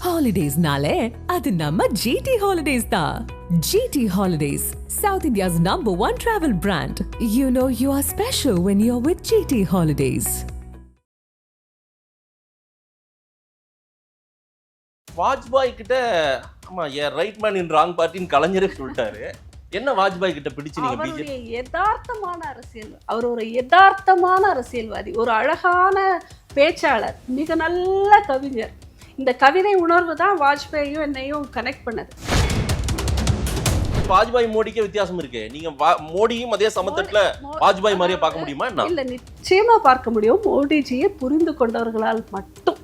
Holidays-nale, adu namma GT Holidays da. GT Holidays, South India's #1 travel brand. You know you are special when you're with GT Holidays. Vajpayee கிட்ட ஆமா right man in wrong பார்ட்டின்னு கலைஞரே சொல்லிட்டாரு. என்ன வாஜ்பாய் கிட்ட பிடிச்சு நீங்க அவருடைய யதார்த்தமான அரசியல், அவர் ஒரு யதார்த்தமான அரசியல்வாதி, ஒரு அழகான பேச்சாளர், மிக நல்ல கவிஞர். இந்த கவிதை உணர்வு தான் வாஜ்பாயும் என்னையும் கனெக்ட் பண்ணது. வாஜ்பாய் மோடிக்கே வித்தியாசம் இருக்கு. நீங்க மோடியும் அதே சமத்தட்டுல வாஜ்பாய் மாதிரியே பார்க்க முடியுமா? இல்ல, நிச்சயமா பார்க்க முடியும். மோடிஜியை புரிந்து கொண்டவர்களால் மட்டும்.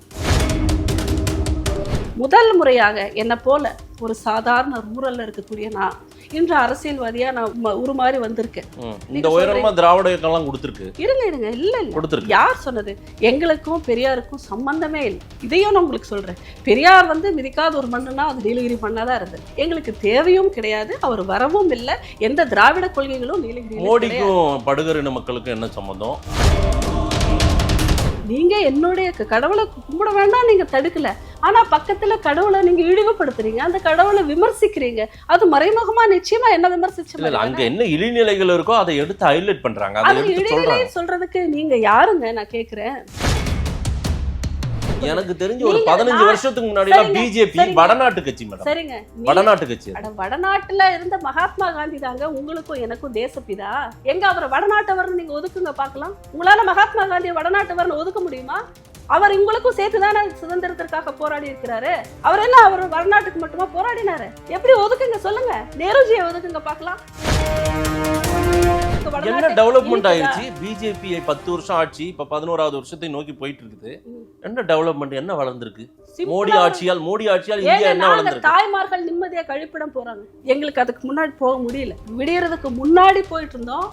முதல் முறையாக என்ன போல ஒரு சாதாரண ரூரல்ல இருக்கக்கூடிய நான் இன்று அரசியல்வாதியா நான் உருமாறி வந்திருக்கேன். இந்த உயரமா திராவிட இயக்கம் கொடுத்திருக்கு. இருங்க இல்ல யார் சொன்னது? எங்களுக்கும் பெரியாருக்கும் சம்பந்தமே இல்லை. இதையும் நான் உங்களுக்கு சொல்றேன். பெரியார் மிதிக்காத ஒரு மண்ணுனா அது நீலகிரி மண்ணாதான் இருந்தது. எங்களுக்கு தேவையும் கிடையாது, அவர் வரவும் இல்லை. எந்த திராவிட கொள்கைகளும் நீலகிரி. மோடிக்கும் படுகரின மக்களுக்கும் என்ன சம்பந்தம்? நீங்க என்னுடைய கடவுளை கும்பிட வேண்டாம் நீங்க தடுக்கல, ஆனா பக்கத்துல கடவுளை நீங்க இழிவுபடுத்துறீங்க, அந்த கடவுளை விமர்சிக்கிறீங்க. அது மறைமுகமா நிச்சயமா என்ன விமர்சிச்சு அங்க என்ன இழிநிலைகள் இருக்கோ அதை எடுத்து ஹைலைட் பண்றாங்க. அது இழிநிலை சொல்றதுக்கு நீங்க யாருங்க நான் கேக்குறேன். எனக்கு தெரிஞ்ச ஒரு 15 வருஷத்துக்கு முன்னாடி பிஜேபி வடநாட்டு கட்சி மேடம். சரிங்க, வடநாட்டு கட்சி. வடநாட்டுல இருந்த மகாத்மா காந்தி தாங்க உங்களுக்கும் எனக்கும் தேசப்பிதா. எங்க அவரை வடநாட்டவர்னு நீங்க ஒதுக்குங்க பாக்கலாம். உங்களால மகாத்மா காந்தியை வடநாட்டவர்னு ஒதுக்க முடியுமா? அவர் உங்களுக்கும் சேர்த்துதானே சுதந்திரத்திற்காக போராடி இருக்கிறாரு. அவர் என்ன அவர் வடநாட்டுக்கு மட்டுமா போராடினாரு? எப்படி ஒதுக்குங்க சொல்லுங்க. நேருஜியை ஒதுக்குங்க பாக்கலாம். என்ன டெவலப்மெண்ட் ஆயிருச்சு? பிஜேபி 10 வருஷம் ஆட்சி, இப்ப 11வது வருஷத்தை நோக்கி போயிட்டு இருக்குது. என்ன டெவலப்மெண்ட், என்ன வளர்ந்திருக்கு? மோடி ஆட்சியால் இந்தியா என்ன வளர்ந்திருக்கு? தாய்மார்கள் நிம்மதியா கழிப்பிடம் போறாங்க. எங்களுக்கு அதுக்கு முன்னாடி போக முடியல. விடியறதுக்கு முன்னாடி போயிட்டு இருந்தோம்,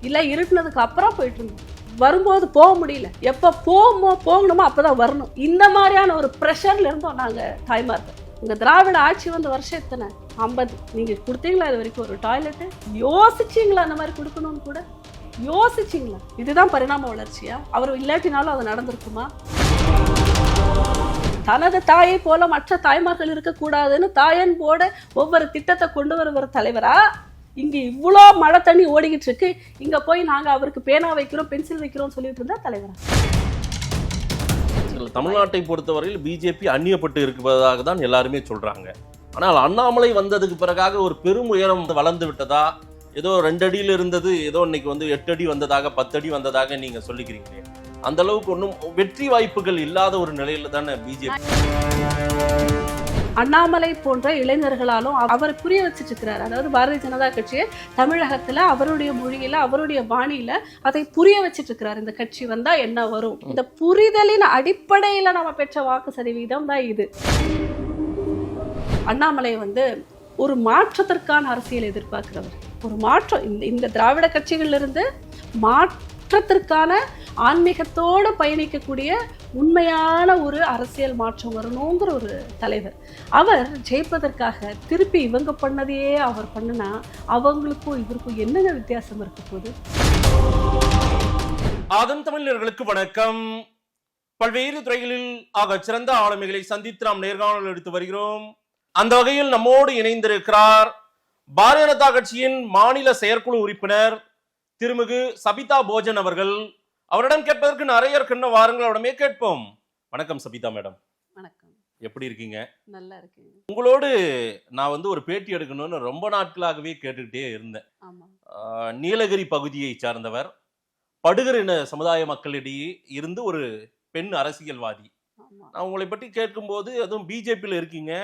இல்ல இருட்டுனதுக்கு அப்புறம் போயிட்டு இருந்தோம். வரும்போது போக முடியல. எப்ப போகணுமோ அப்பதான் வரணும். இந்த மாதிரியான ஒரு பிரஷர்ல இருந்தோம் நாங்க தாய்மார்கள். உங்க திராவிட ஆட்சி வருஷம் எத்தனை? 50. நீங்க கொடுத்தீங்களா இது வரைக்கும் ஒரு டாய்லெட்? யோசிச்சீங்களா அந்த மாதிரி கொடுக்கணும்னு கூட யோசிச்சீங்களா? இதுதான் பரிணாம வளர்ச்சியா? அவர் இல்லாட்டினாலும் அது நடந்திருக்குமா? தனது தாயை போல மற்ற தாய்மார்கள் இருக்கக்கூடாதுன்னு தாயன் போட ஒவ்வொரு திட்டத்தை கொண்டு வருகிற தலைவரா? இங்க இவ்வளோ மழை தண்ணி ஓடிக்கிட்டு இருக்கு, இங்க போய் நாங்க அவருக்கு பேனா வைக்கிறோம் பென்சில் வைக்கிறோம் சொல்லிட்டு இருந்தா தலைவரா? தமிழ்நாட்டை பொறுத்தவரையில் பிஜேபி அந்நியப்பட்டு இருப்பதாக தான் எல்லாருமே சொல்றாங்க. ஆனால் அண்ணாமலை வந்ததுக்கு பிறகாக ஒரு பெரும் உயரம் வளர்ந்து விட்டதா? ஏதோ 2 அடியில் இருந்தது ஏதோ இன்னைக்கு 8 அடி வந்ததாக 10 அடி வந்ததாக நீங்க சொல்லிக்கிறீங்களே, அந்த அளவுக்கு ஒன்றும் வெற்றி வாய்ப்புகள் இல்லாத ஒரு நிலையில தானே பிஜேபி. அண்ணாமலை போன்ற இளைஞர்களாலும் அவர் புரிய வச்சுட்டு இருக்கிறார். அதாவது பாரதிய ஜனதா கட்சியை தமிழகத்துல அவருடைய மொழியில அவருடைய பாணியில அதை புரிய வச்சுட்டு இருக்கிறார். இந்த கட்சி வந்தா என்ன வரும், இந்த புரிதலின் அடிப்படையில நம்ம பெற்ற வாக்கு சதவீதம் தான் இது. அண்ணாமலை ஒரு மாற்றத்திற்கான அரசியல் எதிர்பார்க்கிறவர். ஒரு மாற்றம் இந்த திராவிட கட்சிகள்ல இருந்து மாற்றத்திற்கான ஆன்மீகத்தோடு பயணிக்கக்கூடிய உண்மையான ஒரு அரசியல் மாற்றம் வரணுங்கிற ஒரு தலைவர். அவர் ஜெயிப்பதற்காக திருப்பி இவங்க பண்ணதையே அவர் பண்ணுனா அவங்களுக்கும் இவருக்கும் என்னங்க வித்தியாசம் இருக்க போகுது? ஆதம் தமிழர்களுக்கு வணக்கம். பல்வேறு துறைகளில் ஆக சிறந்த ஆளுமைகளை சந்தித்து நாம் நேர்காணல் எடுத்து வருகிறோம். அந்த வகையில் நம்மோடு இணைந்திருக்கிறார் பாரதிய ஜனதா கட்சியின் மாநில செயற்குழு உறுப்பினர் திருமிகு சபிதா போஜன் அவர்கள். அவரிடம் கேட்பதற்கு நிறைய இருக்குன்னு வாருங்கள், அவரிடமே கேட்போம். வணக்கம் சபிதா மேடம். வணக்கம். எப்படி இருக்கீங்க? நல்லா இருக்கேன். உங்களோடு நான் ஒரு பேட்டி எடுக்கணும்னு ரொம்ப நாட்களாகவே கேட்டுக்கிட்டே இருந்தேன். நீலகிரி பகுதியை சார்ந்தவர், படுகரின சமுதாய மக்களிடையே இருந்து ஒரு பெண் அரசியல்வாதி. நான் உங்களை பற்றி கேட்கும்போது அதுவும் பிஜேபியில் இருக்கீங்க,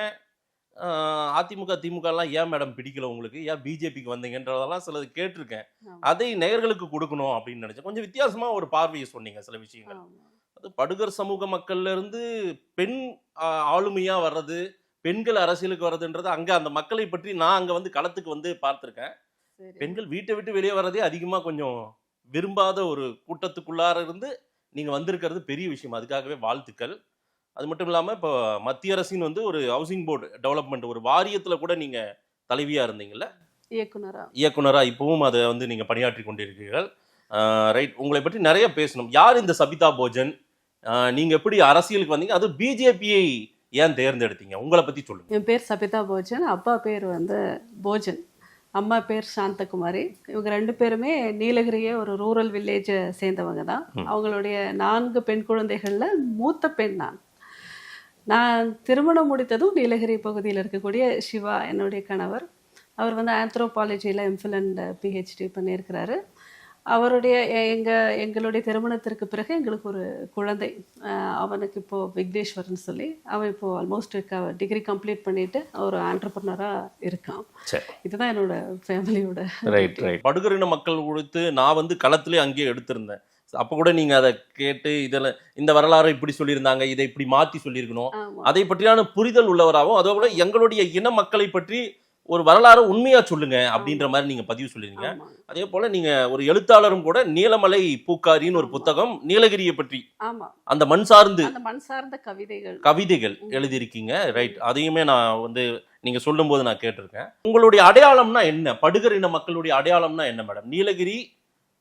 அதிமுக திமுக எல்லாம் ஏன் மேடம் பிடிக்கல உங்களுக்கு, ஏன் பிஜேபிக்கு வந்தீங்கன்றதெல்லாம் சிலது கேட்டிருக்கேன். அதை நேயர்களுக்கு கொடுக்கணும் அப்படின்னு நினைச்சேன். கொஞ்சம் வித்தியாசமா ஒரு பார்வையை சொன்னீங்க சில விஷயங்கள். அது படுகர் சமூக மக்கள்ல இருந்து பெண் ஆளுமையா வர்றது, பெண்கள் அரசியலுக்கு வர்றதுன்றது அங்க அந்த மக்களை பற்றி நான் அங்க களத்துக்கு பார்த்திருக்கேன். பெண்கள் வீட்டை விட்டு வெளியே வர்றதே அதிகமா கொஞ்சம் விரும்பாத ஒரு கூட்டத்துக்குள்ளார இருந்து நீங்க வந்திருக்கிறது பெரிய விஷயம். அதுக்காகவே வாழ்த்துக்கள். அது மட்டும் இல்லாமல் இப்போ மத்திய அரசின் ஒரு ஹவுசிங் போர்டு டெவலப்மெண்ட் ஒரு வாரியத்தில் கூட நீங்கள் தலைவியாக இருந்தீங்கல்ல, இயக்குனரா இப்பவும் அதை நீங்கள் பணியாற்றி கொண்டிருக்கீர்கள். ரைட், உங்களை பற்றி நிறைய பேசணும். யார் இந்த சபிதா போஜன், நீங்கள் எப்படி அரசியலுக்கு வந்தீங்க, அது பிஜேபியை ஏன் தேர்ந்தெடுத்தீங்க? உங்களை பத்தி சொல்லுங்க. என் பேர் சபிதா போஜன், அப்பா பேர் வந்து போஜன், அம்மா பேர் சாந்தகுமாரி. இவங்க 2 பேருமே நீலகிரியே ஒரு ரூரல் வில்லேஜை சேர்ந்தவங்க தான். அவங்களுடைய 4 பெண் குழந்தைகளில் மூத்த பெண் நான் திருமணம் முடித்ததும் நீலகிரி பகுதியில் இருக்கக்கூடிய சிவா என்னுடைய கணவர். அவர் வந்து ஆந்த்ரோபாலஜியில் எம்ஃபில் அண்ட் பிஹெச்டி பண்ணியிருக்கிறாரு. அவருடைய எங்களுடைய திருமணத்திற்கு பிறகு எங்களுக்கு ஒரு குழந்தை, அவனுக்கு இப்போது விக்னேஸ்வரன் சொல்லி, அவன் இப்போது ஆல்மோஸ்ட் டிகிரி கம்ப்ளீட் பண்ணிட்டு ஒரு ஆண்டர்பிரனராக இருக்கான். இதுதான் என்னோட ஃபேமிலியோட. Right right. படுகரின மக்கள் கொடுத்து நான் வந்து களத்திலே அங்கேயே எடுத்திருந்தேன். அப்போ கூட நீங்கள் அதை கேட்டு இதில் இந்த வரலாறு இப்படி சொல்லியிருந்தாங்க, இதை இப்படி மாற்றி சொல்லியிருக்கணும், அதை பற்றியான புரிதல் உள்ளவராகவும், அதே போல எங்களுடைய இன மக்களை பற்றி ஒரு வரலாறு உண்மையா சொல்லுங்க அப்படின்ற மாதிரி நீங்க பதிவு சொல்லிருங்க. அதே போல நீங்க ஒரு எழுத்தாளரும் கூட. நீலமலை பூக்காரின்னு ஒரு புத்தகம் நீலகிரியை பற்றி அந்த மண் சார்ந்த கவிதைகள் எழுதியிருக்கீங்க. ரைட். அதையுமே நான் வந்து நீங்க சொல்லும் போது நான் கேட்டிருக்கேன். உங்களுடைய அடையாளம்னா என்ன? படுகரின மக்களுடைய அடையாளம்னா என்ன மேடம்? நீலகிரி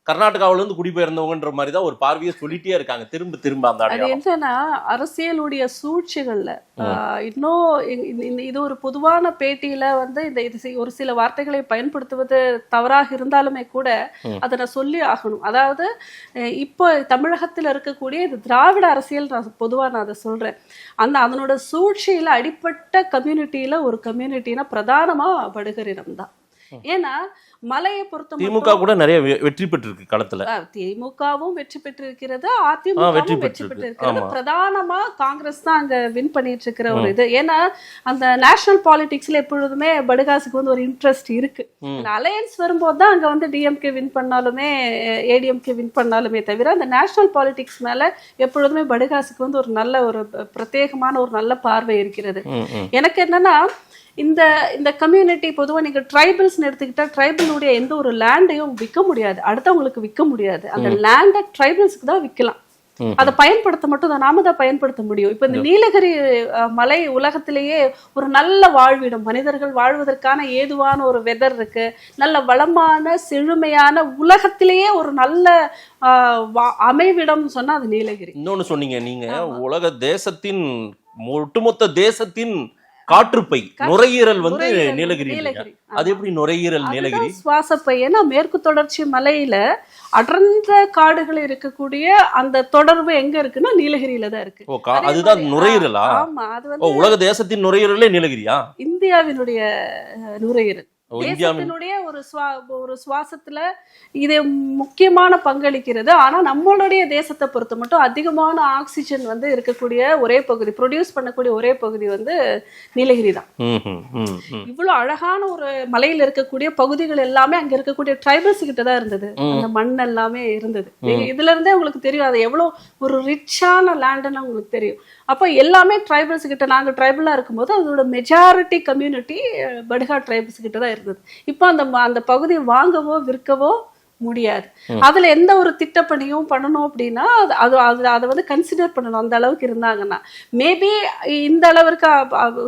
கர்நாடகாவில இருந்து குடிபெயர்ந்தவங்கன்ற மாதிரி தான் ஒரு பார்வையை சொல்லிட்டே இருக்காங்க திரும்ப திரும்ப. அந்த அது என்னன்னா அரசியலுடைய சூழ்ச்சிகள்ல இன்னும் இது ஒரு பொதுவான பேட்டியில வந்து இது ஒரு சில வார்த்தைகளை பயன்படுத்துவது தவறாக இருந்தாலுமே கூட அதை நான் சொல்லி ஆகணும். அதாவது இப்போ தமிழகத்தில் இருக்கக்கூடிய இது திராவிட அரசியல், நான் பொதுவாக நான் அதை சொல்றேன். அதனோட சூழ்ச்சியில அடிப்பட்ட கம்யூனிட்டியில ஒரு கம்யூனிட்டினா பிரதானமா படுகரினம் தான். ஏன்னா மலையை பொறுத்த திமுக கூட நிறைய வெற்றி பெற்றிருக்கு களத்துல. திமுகவும் வெற்றி பெற்றிருக்கிறது, அதிமுகவும் வெற்றி பெற்றிருக்கிறது. பிரதானமா காங்கிரஸ் தான் அங்க வின் பண்ணிட்டு இருக்கிற ஒரு இது. ஏன்னா அந்த நேஷனல் பாலிடிக்ஸ்ல எப்பொழுதுமே படுகாசுக்கு வந்து ஒரு இன்ட்ரெஸ்ட் இருக்கு. அலையன்ஸ் வரும்போது தான் அங்க வந்து டிஎம்கே வின் பண்ணாலுமே ஏடிஎம்கே வின் பண்ணாலுமே தவிர அந்த நேஷனல் பாலிடிக்ஸ் மேல எப்பொழுதுமே படுகாசுக்கு வந்து ஒரு நல்ல ஒரு பிரத்யேகமான ஒரு நல்ல பார்வை இருக்கிறது. எனக்கு என்னன்னா இந்த கம்யூனிட்டி பொதுவாக நீங்கள் ட்ரைபல்ஸ்ன்னு எடுத்துக்கிட்டா ட்ரைபலுடைய எந்த ஒரு லேண்டையும் விற்க முடியாது, அடுத்தவங்களுக்கு விற்க முடியாது. அந்த லேண்டை ட்ரைபல்ஸுக்கு தான் விற்கலாம், அதை பயன்படுத்த மட்டும் தான் நாம தான் பயன்படுத்த முடியும். இப்போ இந்த நீலகிரி மலை உலகத்திலேயே ஒரு நல்ல வாழ்விடம், மனிதர்கள் வாழ்வதற்கான ஏதுவான ஒரு வெதர் இருக்கு, நல்ல வளமான செழுமையான உலகத்திலேயே ஒரு நல்ல அமைவிடம் சொன்னா அது நீலகிரி. இன்னொன்னு சொன்னீங்க நீங்க, உலக தேசத்தின் ஒட்டுமொத்த தேசத்தின் காற்றுப்பை நுரையீரல் வந்து நீலகிரி. அது எப்படி நுரையீரல் நீலகிரி? சுவாசப்பை. ஏன்னா மேற்கு தொடர்ச்சி மலையில அடர்ந்த காடுகள் இருக்கக்கூடிய அந்த தொடர்பு எங்க இருக்குன்னா நீலகிரியில தான் இருக்கு. அதுதான் நுரையீரலா? ஆமா, அது வந்து உலக தேசத்தின் நுரையீரலே நீலகிரியா? இந்தியாவினுடைய நுரையீரல் தேசத்தினுடைய ஒரு சுவாசத்துல இது முக்கியமான பங்களிக்கிறது. ஆனா நம்மளுடைய தேசத்தை பொறுத்த மட்டும் அதிகமான ஆக்சிஜன் வந்து இருக்கக்கூடிய ஒரே பகுதி, ப்ரொடியூஸ் பண்ணக்கூடிய ஒரே பகுதி வந்து நீலகிரி தான். இவ்வளவு அழகான ஒரு மலையில இருக்கக்கூடிய பகுதிகள் எல்லாமே அங்க இருக்கக்கூடிய ட்ரைபல்ஸ் கிட்ட தான் இருந்தது. அந்த மண் எல்லாமே இருந்தது. இதுல இருந்தே உங்களுக்கு தெரியும் அது எவ்வளவு ஒரு ரிச்சான லேண்டுன்னு உங்களுக்கு தெரியும். அப்போ எல்லாமே ட்ரைபல்ஸ் கிட்ட, நாங்க ட்ரைபலா இருக்கும்போது அதோட மெஜாரிட்டி கம்யூனிட்டி படுகா ட்ரைபல்ஸ் கிட்ட தான் இருந்தது. இப்போ அந்த பகுதியை வாங்கவோ விற்கவோ முடியாது. அதுல எந்த ஒரு திட்டப்பணியும் பண்ணணும் அப்படின்னா அதை வந்து கன்சிடர் பண்ணணும். அந்த அளவுக்கு இருந்தாங்கன்னா மேபி இந்த அளவிற்கு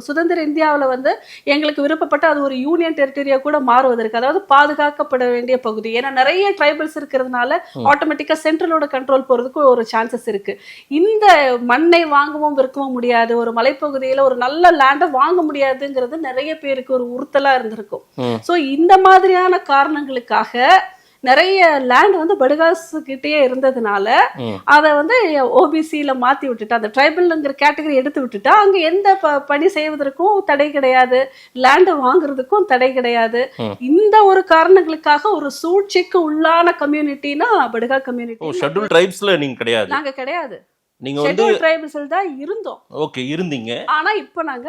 சுதந்திர இந்தியாவில் வந்து எங்களுக்கு விருப்பப்பட்ட அது ஒரு யூனியன் டெரிட்டரியா கூட மாறுவதற்கு, அதாவது பாதுகாக்கப்பட வேண்டிய பகுதி. ஏன்னா நிறைய ட்ரைபல்ஸ் இருக்கிறதுனால ஆட்டோமேட்டிக்கா சென்ட்ரலோட கண்ட்ரோல் போறதுக்கு ஒரு சான்சஸ் இருக்கு. இந்த மண்ணை வாங்கவும் விற்கவும் முடியாது, ஒரு மலைப்பகுதியில ஒரு நல்ல லேண்டை வாங்க முடியாதுங்கிறது நிறைய பேருக்கு ஒரு உறுத்தலா இருந்திருக்கும். ஸோ இந்த மாதிரியான காரணங்களுக்காக நிறைய லேண்ட் வந்து படுகாசு கிட்டே இருந்ததுனால அதை வந்து ஓபிசியில மாத்தி விட்டுட்டா, அந்த ட்ரைபல்ங்கிற கேட்டகரி எடுத்து விட்டுட்டா அங்க எந்த பணி செய்வதற்கும் தடை கிடையாது, லேண்ட் வாங்குறதுக்கும் தடை கிடையாது. இந்த ஒரு காரணங்களுக்காக ஒரு சூழ்ச்சிக்கு உள்ளான கம்யூனிட்டினா படுகா கம்யூனிட்டி. ஷெட்யூல்ட் ட்ரைப்ஸ்ல நீங்க கிடையாது? நாங்க கிடையாது. நீங்க வந்து ட்ரைபல்ஸ்ல தான் இருந்தோம். ஓகே, இருந்தீங்க. ஆனா இப்போ நாங்க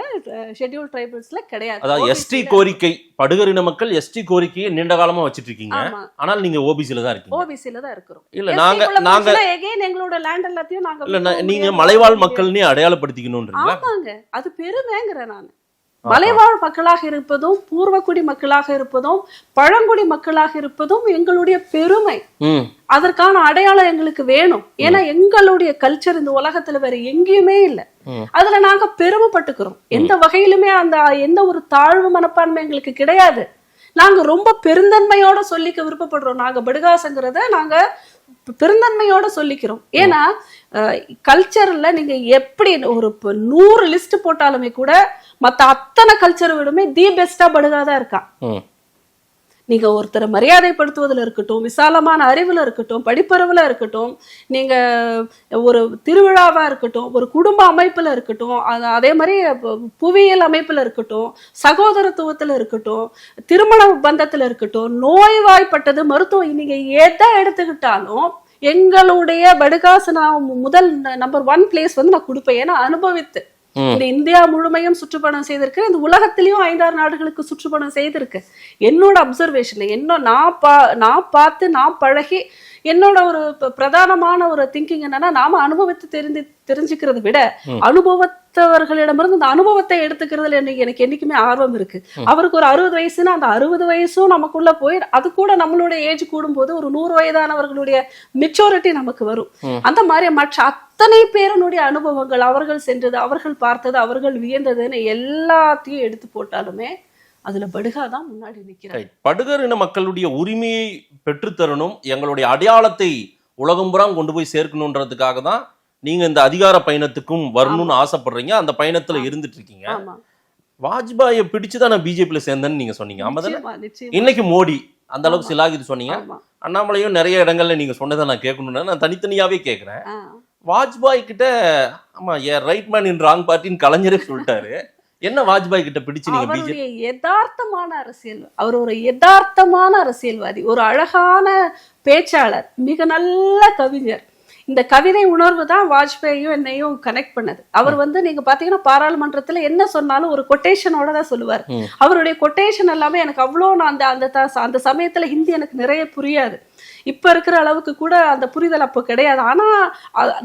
ஷெட்யூல் ட்ரைபல்ஸ்ல கிடையாது. அதாவது எஸ்டி கோரிக்கை, படுகரின மக்கள் எஸ்டி கோரிக்கையை நீண்ட காலமா வச்சிட்டு இருக்கீங்க. ஆனால் நீங்க ஓபிசில தான் இருக்கீங்க. ஓபிசில தான் இருக்கிறோம். இல்ல நாங்க அகைன் எங்களோட லேண்ட் எல்லாத்தையும் நாங்க இல்ல நீங்க மலைவாழ் மக்கள்னே அடையாளப்படுத்திக்கணும்ன்றீங்களா? ஆமாங்க, அது பெருமைங்கறேன் நான். மலைவாழ் மக்களாக இருப்பதும் பூர்வக்குடி மக்களாக இருப்பதும் பழங்குடி மக்களாக இருப்பதும் எங்களுடைய பெருமை. அதற்கான அடையாளம் எங்களுக்கு வேணும். ஏன்னா எங்களுடைய கல்ச்சர் இந்த உலகத்துல வேற எங்கேயுமே இல்லை. அதுல நாங்க பெருமைப்பட்டுக்கிறோம். எந்த வகையிலுமே எந்த ஒரு தாழ்வு மனப்பான்மை எங்களுக்கு கிடையாது. நாங்க ரொம்ப பெருந்தன்மையோட சொல்லிக்க விருப்பப்படுறோம். நாங்க படுகாசங்கிறத நாங்க பெருந்தன்மையோட சொல்லிக்கிறோம். ஏன்னா கல்ச்சர்ல நீங்க எப்படி ஒரு 100 லிஸ்ட் போட்டாலுமே கூட மத்த அத்தனை கல்ச்சரை விடுமே தி பெஸ்டா படுகாதான் இருக்கான். நீங்க ஒருத்தரை மரியாதைப்படுத்துவதில் இருக்கட்டும், விசாலமான அறிவுல இருக்கட்டும், படிப்பறிவுல இருக்கட்டும், நீங்க ஒரு திருவிழாவா இருக்கட்டும், ஒரு குடும்ப அமைப்புல இருக்கட்டும், அதே மாதிரி புவியியல் அமைப்புல இருக்கட்டும், சகோதரத்துவத்துல இருக்கட்டும், திருமண பந்தத்துல இருக்கட்டும், நோய்வாய்ப்பட்டது மருத்துவம், நீங்க எதை எடுத்துக்கிட்டாலும் எங்களுடைய படுகாசு நான் முதல் நம்பர் 1 பிளேஸ் வந்து நான் கொடுப்பேன். ஏன்னா அனுபவித்து இந்த இந்தியா முழுமையும் சுற்றுப்பயணம் செய்திருக்கு, இந்த உலகத்திலயும் 5-6 நாடுகளுக்கு சுற்றுப்பயணம் செய்திருக்கு. என்னோட அப்சர்வேஷன்ல நான் பார்த்து நான் பழகி என்னோட ஒரு பிரதானமான ஒரு திங்கிங் என்னன்னா, நாம அனுபவித்து தெரிஞ்சுக்கிறத விட அனுபவத்தவர்களிடமிருந்து அந்த அனுபவத்தை எடுத்துக்கிறதுல எனக்கு என்னைக்குமே ஆர்வம் இருக்கு. அவருக்கு ஒரு 60 வயசுன்னா அந்த 60 வயசும் நமக்குள்ள போய் அது கூட நம்மளுடைய ஏஜ் கூடும்போது ஒரு 100 வயதானவர்களுடைய மெச்சூரிட்டி நமக்கு வரும். அந்த மாதிரி மற்ற அத்தனை பேருடைய அனுபவங்கள், அவர்கள் சென்றது, அவர்கள் பார்த்தது, அவர்கள் வியந்ததுன்னு எல்லாத்தையும் எடுத்து போட்டாலுமே அதுல படுகாதான் முன்னாடி நிக்கிறார். படுகர் இன மக்களுடைய உரிமையை பெற்றுத்தரணும், எங்களுடைய அடையாளத்தை உலகம்புறம் கொண்டு போய் சேர்க்கணுன்றதுக்காக தான் நீங்க இந்த அதிகார பயணத்துக்கும் வரணும்னு ஆசைப்படுறீங்க. அந்த பயணத்துல இருந்துட்டு இருக்கீங்க. வாஜ்பாயை பிடிச்சுதான் நான் பிஜேபியில சேர்ந்தேன்னு நீங்க சொன்னீங்க. இன்னைக்கு மோடி அந்த அளவுக்கு சிலாகிது சொன்னீங்க. அண்ணாமலையும் நிறைய இடங்கள்ல நீங்க சொன்னதை நான் கேட்கணும்னு நான் தனித்தனியாவே கேட்கிறேன். வாஜ்பாய் கிட்ட ஆமா ரைட் மேன் இன் ராங் பார்ட்டின்னு கலைஞரே சொல்லிட்டாரு. என்ன வாஜ்பாய் கிட்ட பிடிச்சு நீங்க பிஜேபி? யதார்த்தமான அரசியல், அவர் ஒரு யதார்த்தமான அரசியல்வாதி, ஒரு அழகான பேச்சாளர், மிக நல்ல கவிஞர். இந்த கவிதை உணர்வு தான் வாஜ்பாயும் என்னையும் கனெக்ட் பண்ணது. அவர் வந்து நீங்க பாத்தீங்கன்னா பாராளுமன்றத்துல என்ன சொன்னாலும் ஒரு கொட்டேஷனோட தான் சொல்லுவார். அவருடைய கொட்டேஷன் எல்லாமே எனக்கு அவ்வளோ, நான் அந்த சமயத்துல ஹிந்தி எனக்கு நிறைய புரியாது, இப்ப இருக்கிற அளவுக்கு கூட அந்த புரிதல் அப்போ கிடையாது. ஆனா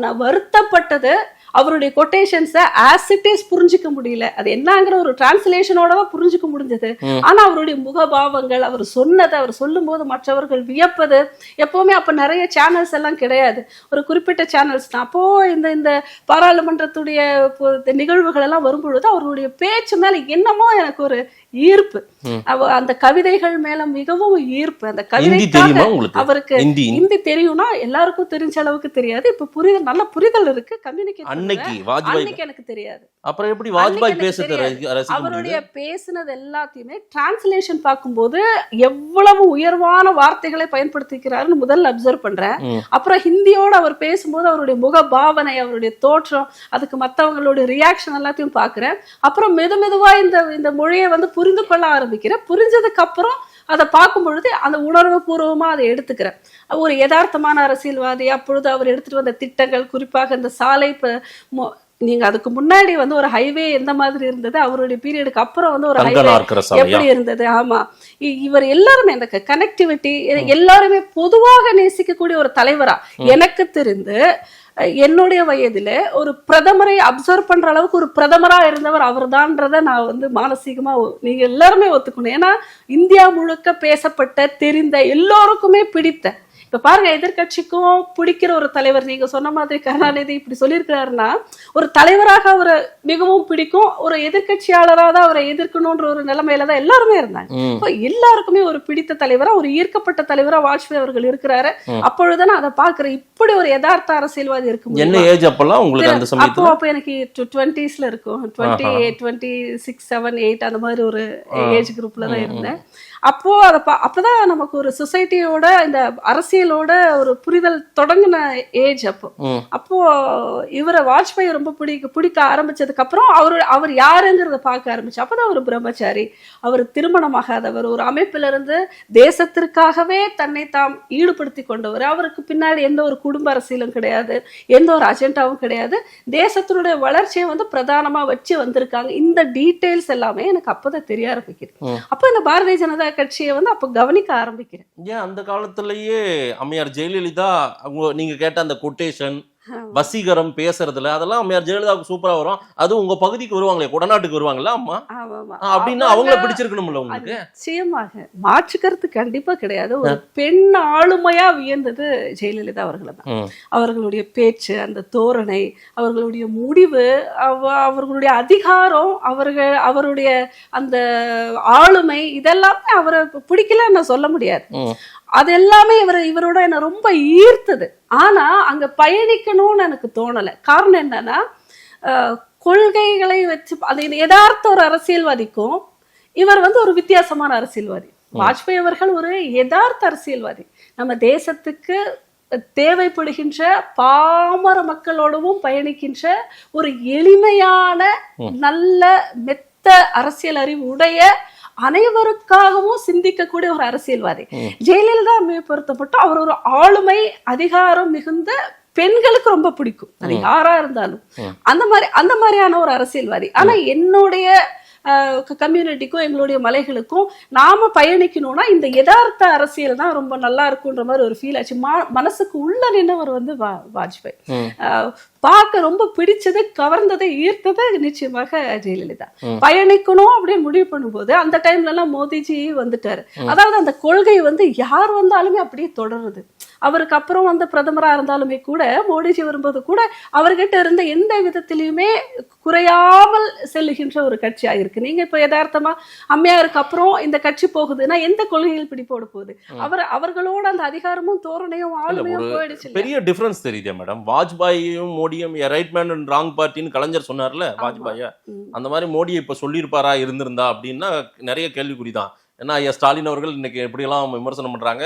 நான் வருத்தப்பட்டது அவருடைய கொட்டேஷன்ஸை ஆஸ் இட் இஸ் புரிஞ்சுக்க முடியல. அது என்னங்கிற ஒரு டிரான்ஸ்லேஷனோட தான் புரிஞ்சுக்க முடிஞ்சது. ஆனா அவருடைய முகபாவங்கள், அவர் சொன்னதை, அவர் சொல்லும் போது மற்றவர்கள் வியப்பது, எப்பவுமே அப்ப நிறைய சேனல்ஸ் எல்லாம் கிடையாது, ஒரு குறிப்பிட்ட சேனல்ஸ் தான். அப்போ இந்த பாராளுமன்றத்துடைய நிகழ்வுகள் எல்லாம் வரும்பொழுது அவருடைய பேச்சு மேல என்னமோ எனக்கு ஒரு ஈர்ப்பு, அந்த கவிதைகள் மேல மிகவும் ஈர்ப்பு. அந்த கவிதைக்காக அவருக்கு ஹிந்தி தெரியும்னா எல்லாருக்கும் தெரிஞ்ச அளவுக்கு தெரியாது, இப்ப புரிதல், நல்ல புரிதல் இருக்கு, கம்யூனிகேட் அன்னைக்கு எனக்கு தெரியாது. அப்புறம் எப்படி வாஜ்பாய் பேசுறது? அவருடைய பேசினது எல்லாத்தையுமே டிரான்ஸ்லேஷன் பார்க்கும்போது எவ்வளவு உயர்வான வார்த்தைகளை பயன்படுத்திக்கிறாருன்னு முதல்ல அப்சர்வ் பண்றேன். அப்புறம் ஹிந்தியோட அவர் பேசும்போது அவருடைய முக பாவனை, அவருடைய தோற்றம், அதுக்கு மற்றவங்களுடைய ரியாக்ஷன் எல்லாத்தையும் பாக்குறேன். அப்புறம் மெதுவா இந்த மொழியை வந்து புரிந்து கொள்ள ஆரம்பிக்கிறேன். புரிஞ்சதுக்கு அப்புறம் அதை பார்க்கும் பொழுது அந்த உணர்வு பூர்வமா அதை எடுத்துக்கிறேன். ஒரு யதார்த்தமான அரசியல்வாதி. அப்பொழுது அவர் எடுத்துட்டு வந்த திட்டங்கள், குறிப்பாக இந்த சாலை, நீங்க அதுக்கு முன்னாடி வந்து ஒரு ஹைவே எந்த மாதிரி இருந்தது, அவருடைய பீரியடுக்கு அப்புறம் வந்து ஒரு ஹைவே எப்படி இருந்தது. ஆமா, இவர் எல்லாருமே இந்த கனெக்டிவிட்டி எல்லாருமே பொதுவாக நேசிக்கக்கூடிய ஒரு தலைவரா எனக்கு தெரிந்து என்னுடைய வயதுல ஒரு பிரதமரை அப்சர்வ் பண்ற அளவுக்கு ஒரு பிரதமரா இருந்தவர் அவர் தான்றத நான் வந்து மானசீகமா நீங்க எல்லாருமே ஒத்துக்கணும். ஏன்னா இந்தியா முழுக்க பேசப்பட்ட, தெரிந்த, எல்லோருக்குமே பிடித்த, இப்ப பாருங்க எதிர்கட்சிக்கும் பிடிக்கிற ஒரு தலைவர். நீங்க சொன்ன மாதிரி கருணாநிதி இப்படி சொல்லியிருக்கிறாருன்னா ஒரு தலைவராக அவரை மிகவும் பிடிக்கும், ஒரு எதிர்கட்சியாளராக தான் அவரை எதிர்க்கணும்ன்ற ஒரு நிலைமையில தான் எல்லாருமே இருந்தாங்க. எல்லாருக்குமே ஒரு பிடித்த தலைவரா, ஒரு ஈர்க்கப்பட்ட தலைவரா வாஜ்பாய் அவர்கள் இருக்கிறாரு. அப்பொழுது நான் அதை பாக்குறேன், இப்படி ஒரு யதார்த்த அரசியல்வாதி இருக்கும். அப்போ எனக்கு 20s இருக்கும், 28, 26, 7, 8 அந்த மாதிரி ஒரு ஏஜ் குரூப்ல தான் இருந்தேன். அப்போ அப்பதான் நமக்கு ஒரு சொசைட்டியோட இந்த அரசியலோட ஒரு புரிதல் தொடங்கின ஏஜ். அப்போ இவரை வாஜ்பாய் ரொம்ப பிடிக்க ஆரம்பிச்சதுக்கு அப்புறம் அவர் யாருங்கிறத பார்க்க ஆரம்பிச்சு. அப்பதான் ஒரு பிரம்மச்சாரி, அவர் திருமணமாகாதவர், ஒரு அமைப்பில இருந்து தேசத்திற்காகவே தன்னை தாம் ஈடுபடுத்தி கொண்டவர். அவருக்கு பின்னாடி எந்த ஒரு குடும்ப அரசியலும் கிடையாது, எந்த ஒரு அஜெண்டாவும் கிடையாது, தேசத்தினுடைய வளர்ச்சியை வந்து பிரதானமா வச்சு வந்திருக்காங்க. இந்த டீடைல்ஸ் எல்லாமே எனக்கு அப்பதான் தெரிய ஆரம்பிக்குது. அப்ப இந்த பாரதிய ஜனதா கட்சியை வந்து அப்ப கவனிக்க ஆரம்பிக்கிறேன். ஏன் அந்த காலத்திலேயே அம்மையார் ஜெயலலிதா நீங்க கேட்ட அந்த கொட்டேஷன், வசீகரம் பேசுறதுல அதெல்லாம் அம்மையார் ஜெயலலிதாவுக்கு சூப்பரா வரும். அது உங்க பகுதிக்கு வருவாங்களே, கொடநாட்டுக்கு வருவாங்கல்ல அம்மா, அப்படின்னா அவங்கள பிடிச்சிருக்கணும்ல உங்களுக்கு? நிச்சயமாக, மாற்றுக்கிறது கண்டிப்பா கிடையாது. ஒரு பெண் ஆளுமையா வியந்தது ஜெயலலிதா அவர்களை தான். அவர்களுடைய பேச்சு, அந்த தோரணை, அவர்களுடைய முடிவு, அவர்களுடைய அதிகாரம், அவருடைய அந்த ஆளுமை, இதெல்லாமே அவரை பிடிக்கலன்னு சொல்ல முடியாது. அது எல்லாமே இவரோட என்ன ரொம்ப ஈர்த்தது. ஆனா அங்க பயணிக்கணும்னு எனக்கு தோணலை. காரணம் என்னன்னா, கொள்கைகளை வச்சு அது யதார்த்த ஒரு அரசியல்வாதிக்கும் இவர் ஒரு வித்தியாசமான அரசியல்வாதி. வாஜ்பாய் அவர்கள் ஒரு யதார்த்த அரசியல்வாதி. நம்ம தேசத்துக்கு தேவைப்படுகின்ற பாமர மக்களோடவும் பயணிக்கின்ற ஒரு எளிமையான நல்ல மெத்த அரசியல் அறிவு உடைய அனைவருக்காகவும் சிந்திக்கக்கூடிய ஒரு அரசியல்வாதி. ஜெயலலிதா பொறுத்தப்பட்டு அவர் ஒரு ஆளுமை அதிகாரம் மிகுந்த பெண்களுக்கு ரொம்ப பிடிக்கும், அது யாரா இருந்தாலும். அந்த மாதிரியான ஒரு அரசியல்வாதி. ஆனா என்னுடைய கம்யூனிட்டிக்கும் எங்களுடைய மலைகளுக்கும் நாம பயணிக்கணும்னா இந்த யதார்த்த அரசியல் தான் ரொம்ப நல்லா இருக்குன்ற மாதிரி ஒரு ஃபீல் ஆச்சு. மனசுக்கு உள்ள நின்னவர் வாஜ்பாய். பார்க்க ரொம்ப பிடிச்சது, கவர்ந்தது, ஈர்த்தது நிச்சயமாக ஜெயலலிதா. பயணிக்கணும் அப்படின்னு முடிவு பண்ணும்போது அந்த டைம்ல எல்லாம் மோடிஜி வந்துட்டாரு. அதாவது அந்த கொள்கை யார் வந்தாலுமே அப்படியே தொடருது. அவருக்கு அப்புறம் பிரதமரா இருந்தாலுமே கூட மோடிஜி வரும்போது கூட அவர்கிட்ட இருந்த எந்த விதத்திலையுமே குறையாமல் செல்லுகின்ற ஒரு கட்சியா இருக்கு. நீங்க இப்ப யதார்த்தமா அம்மையாருக்கு அப்புறம் இந்த கட்சி போகுதுன்னா எந்த கொள்கையில் பிடிப்போட போகுது? அவர்களோட அந்த அதிகாரமும் தோரணையும் ஆளுமையும் போயிடுச்சு. பெரிய டிஃபரன்ஸ் தெரியுதே மேடம். வாஜ்பாயும் மோடியும் ரைட் மேன் அண்ட் ராங் பார்ட்டின்னு கலைஞர் சொன்னார்ல வாஜ்பாயா, அந்த மாதிரி மோடியை இப்ப சொல்லியிருப்பாரா இருந்திருந்தா அப்படின்னா நிறைய கேள்விக்குறிதான். ஏன்னா ஐயா ஸ்டாலின் அவர்கள் இன்னைக்கு எப்படியெல்லாம் விமர்சனம் பண்றாங்க,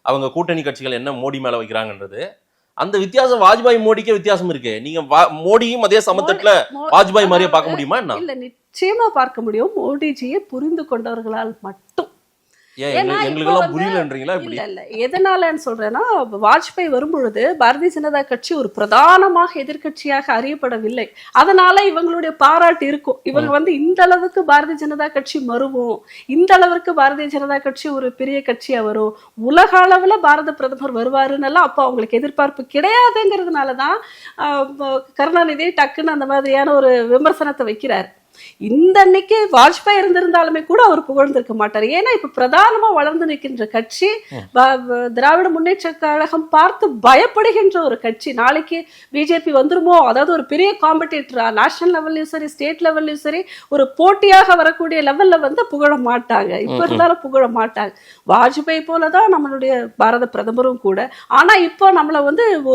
அவங்க கூட்டணி கட்சிகள் என்ன மோடி மேல வைக்கிறாங்கன்றது. அந்த வித்தியாசம் வாஜ்பாய் மோடிக்கே வித்தியாசம் இருக்கு. நீங்க மோடியும் அதே சமத்தட்டுல வாஜ்பாய் மாதிரியே பார்க்க முடியுமா? என்ன இல்ல, நிச்சயமா பார்க்க முடியும். மோடிஜியை புரிந்து கொண்டவர்களால் மட்டும். எதனாலன்னு சொல்றேன்னா, வாஜ்பாய் வரும்பொழுது பாரதிய ஜனதா கட்சி ஒரு பிரதானமாக எதிர்கட்சியாக அறியப்படவில்லை. அதனால இவங்களுடைய பாராட்டு இருக்கும். இவங்க இந்த அளவுக்கு பாரதிய ஜனதா கட்சி மறுவும், இந்த அளவுக்கு பாரதிய ஜனதா கட்சி ஒரு பெரிய கட்சியா வரும், உலக அளவுல பாரத பிரதமர் வருவாருன்னு அப்ப அவங்களுக்கு எதிர்பார்ப்பு கிடையாதுங்கிறதுனாலதான் கருணாநிதி டக்குன்னு அந்த மாதிரியான ஒரு விமர்சனத்தை வைக்கிறார். இந்த அன்னைக்கு வாஜ்பாய் இருந்திருந்தாலுமே கூட அவர் புகழ்ந்திருக்க மாட்டார். ஏன்னா இப்ப பிரதானமா வளர்ந்து நிற்கின்ற கட்சி திராவிட முன்னேற்ற கழகம் பார்த்து பயப்படுகின்ற ஒரு கட்சி. நாளைக்கு பிஜேபி வந்துருமோ, அதாவது ஒரு பெரிய காம்படிட்டரா நேஷனல் லெவல்லையும் சரி ஸ்டேட் லெவல்லையும் சரி ஒரு போட்டியாக வரக்கூடிய லெவல்ல புகழ மாட்டாங்க. இப்ப இருந்தாலும் புகழ மாட்டாங்க. வாஜ்பாய் போலதான் நம்மளுடைய பாரத பிரதமரும் கூட. ஆனா இப்போ நம்மள